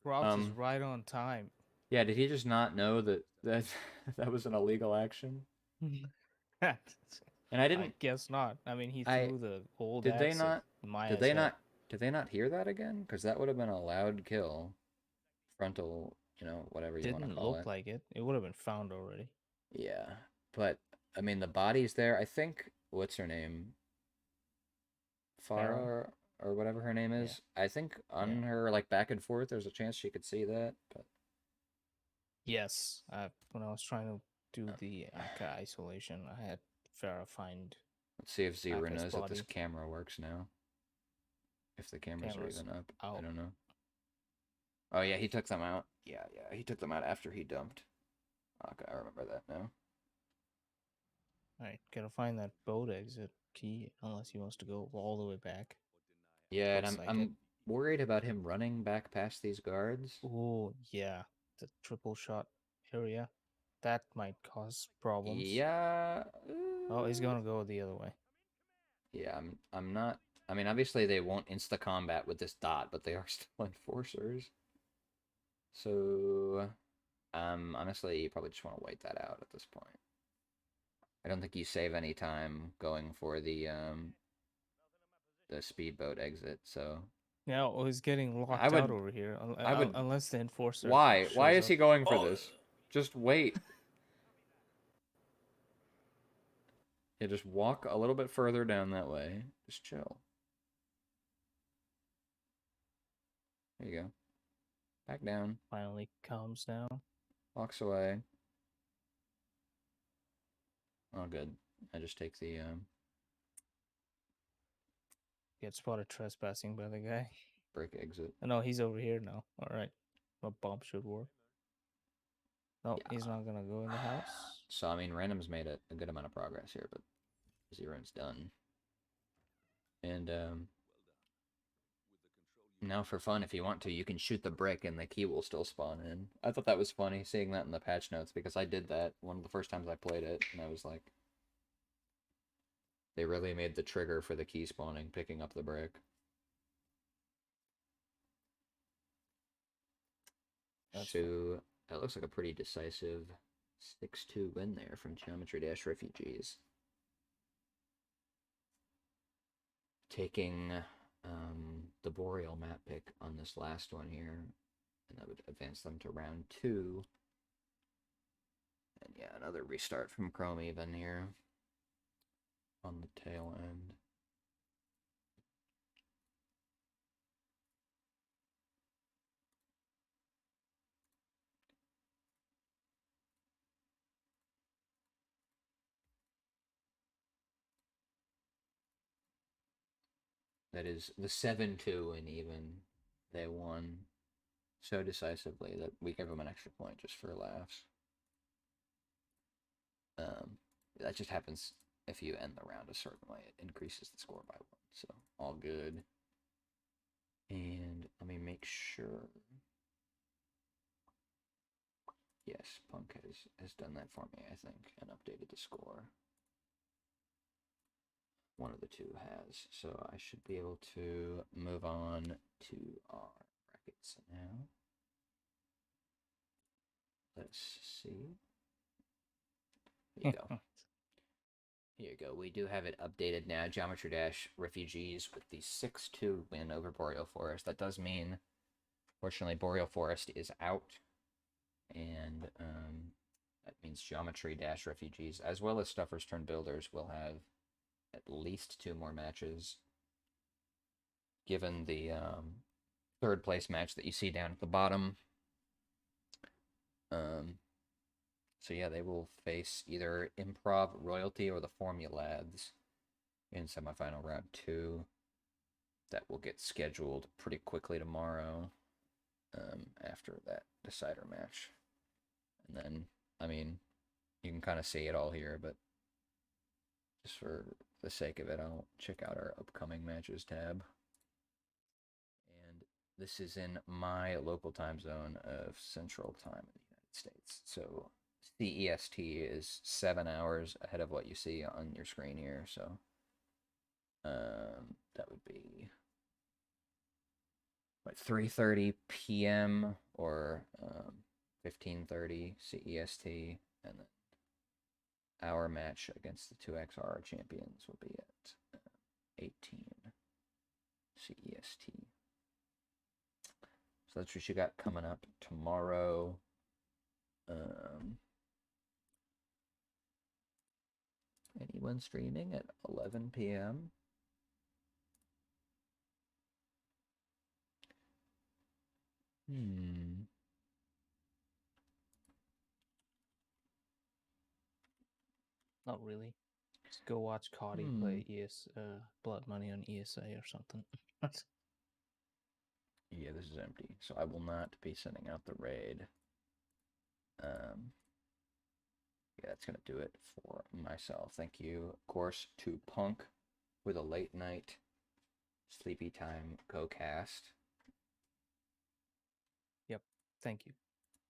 Krauts is right on time. Yeah. Did he just not know that that was an illegal action? And I didn't. I guess not. I mean, he threw the old. Did they axe not? at Maya's Did they head. not? Did they not hear that again? Because that would have been a loud kill. Frontal, whatever you want to Didn't call look it. like it. It would have been found already. Yeah, but I mean, the body's there. I think what's her name? Farah or whatever her name is. I think on her like back and forth, there's a chance she could see that. But Yes, when I was trying to do the Akka isolation, I had Farah find Let's see if Zero Aka's knows that this body. camera works now. If the cameras are Cameras even up. I out. don't know. Oh yeah, he took them out. Yeah, he took them out after he dumped. Okay, I remember that now. Alright, gotta find that boat exit key, unless he wants to go all the way back. Yeah, and Looks like I'm worried about him running back past these guards. Oh, yeah. The triple shot area. That might cause problems. Yeah. Oh, he's gonna go the other way. Yeah, I'm not. I mean, obviously they won't insta combat with this dot, but they are still enforcers. So, honestly, you probably just want to wait that out at this point. I don't think you save any time going for the speedboat exit. So Yeah, oh, he's getting locked I would- out over here. I would- Unless the enforcer. why? Why shows is he up. going for this? Just wait. Yeah, just walk a little bit further down that way. Just chill. There you go. Back down. Finally calms down. Walks away. Oh, good. I just take the Get spotted trespassing by the guy. break exit. No, he's over here now. Alright. A bomb should work. No, Yeah. he's not gonna go in the house. So, I mean, Random's made a good amount of progress here, but Zero's done. And, now for fun, if you want to, you can shoot the brick and the key will still spawn in. I thought that was funny, seeing that in the patch notes, because I did that one of the first times I played it, and I was like... They really made the trigger for the key spawning, picking up the brick. So, that looks like a pretty decisive 6-2 win there from Geometry Dash Refugees. Taking the Boreal map pick on this last one here, and that would advance them to round 2. And yeah, another restart from Chrome even here on the tail end. That is the 7-2, and even they won so decisively that we gave them an extra point just for laughs. That just happens if you end the round a certain way. It increases the score by 1, so all good. And let me make sure. Yes, Punk has done that for me, I think, and updated the score. One of the two has, so I should be able to move on to our brackets now. Let's see. Here you go. Here you go. We do have it updated now. Geometry Dash Refugees with the 6-2 win over Boreal Forest. That does mean, fortunately, Boreal Forest is out, and that means Geometry Dash Refugees, as well as Stuffers Turn Builders, will have at least 2 more matches, given the third place match that you see down at the bottom. So yeah, they will face either Improv Royalty or the Formulads in semifinal round 2. That will get scheduled pretty quickly tomorrow, after that decider match. And then, I mean, you can kind of see it all here, but just for the sake of it, I'll check out our upcoming matches tab. And this is in my local time zone of Central Time in the United States. So CEST is 7 hours ahead of what you see on your screen here. So that would be what, 3:30 p.m. or 15:30 CEST, and then our match against the 2XR champions will be at 18 CEST. So that's what you got coming up tomorrow. Anyone streaming at 11 p.m.? Not really. Just go watch Cody play Blood Money on ESA or something. Yeah, this is empty, so I will not be sending out the raid. Yeah, that's gonna do it for myself. Thank you, of course, to Punk with a late night sleepy time co-cast. Yep. Thank you.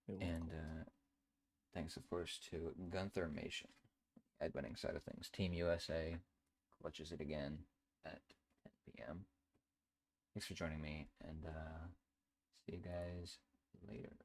You're And welcome. thanks, of course, to Gunther Mation, at winning side of things. Team USA clutches it again at 10 p.m. Thanks for joining me, and see you guys later.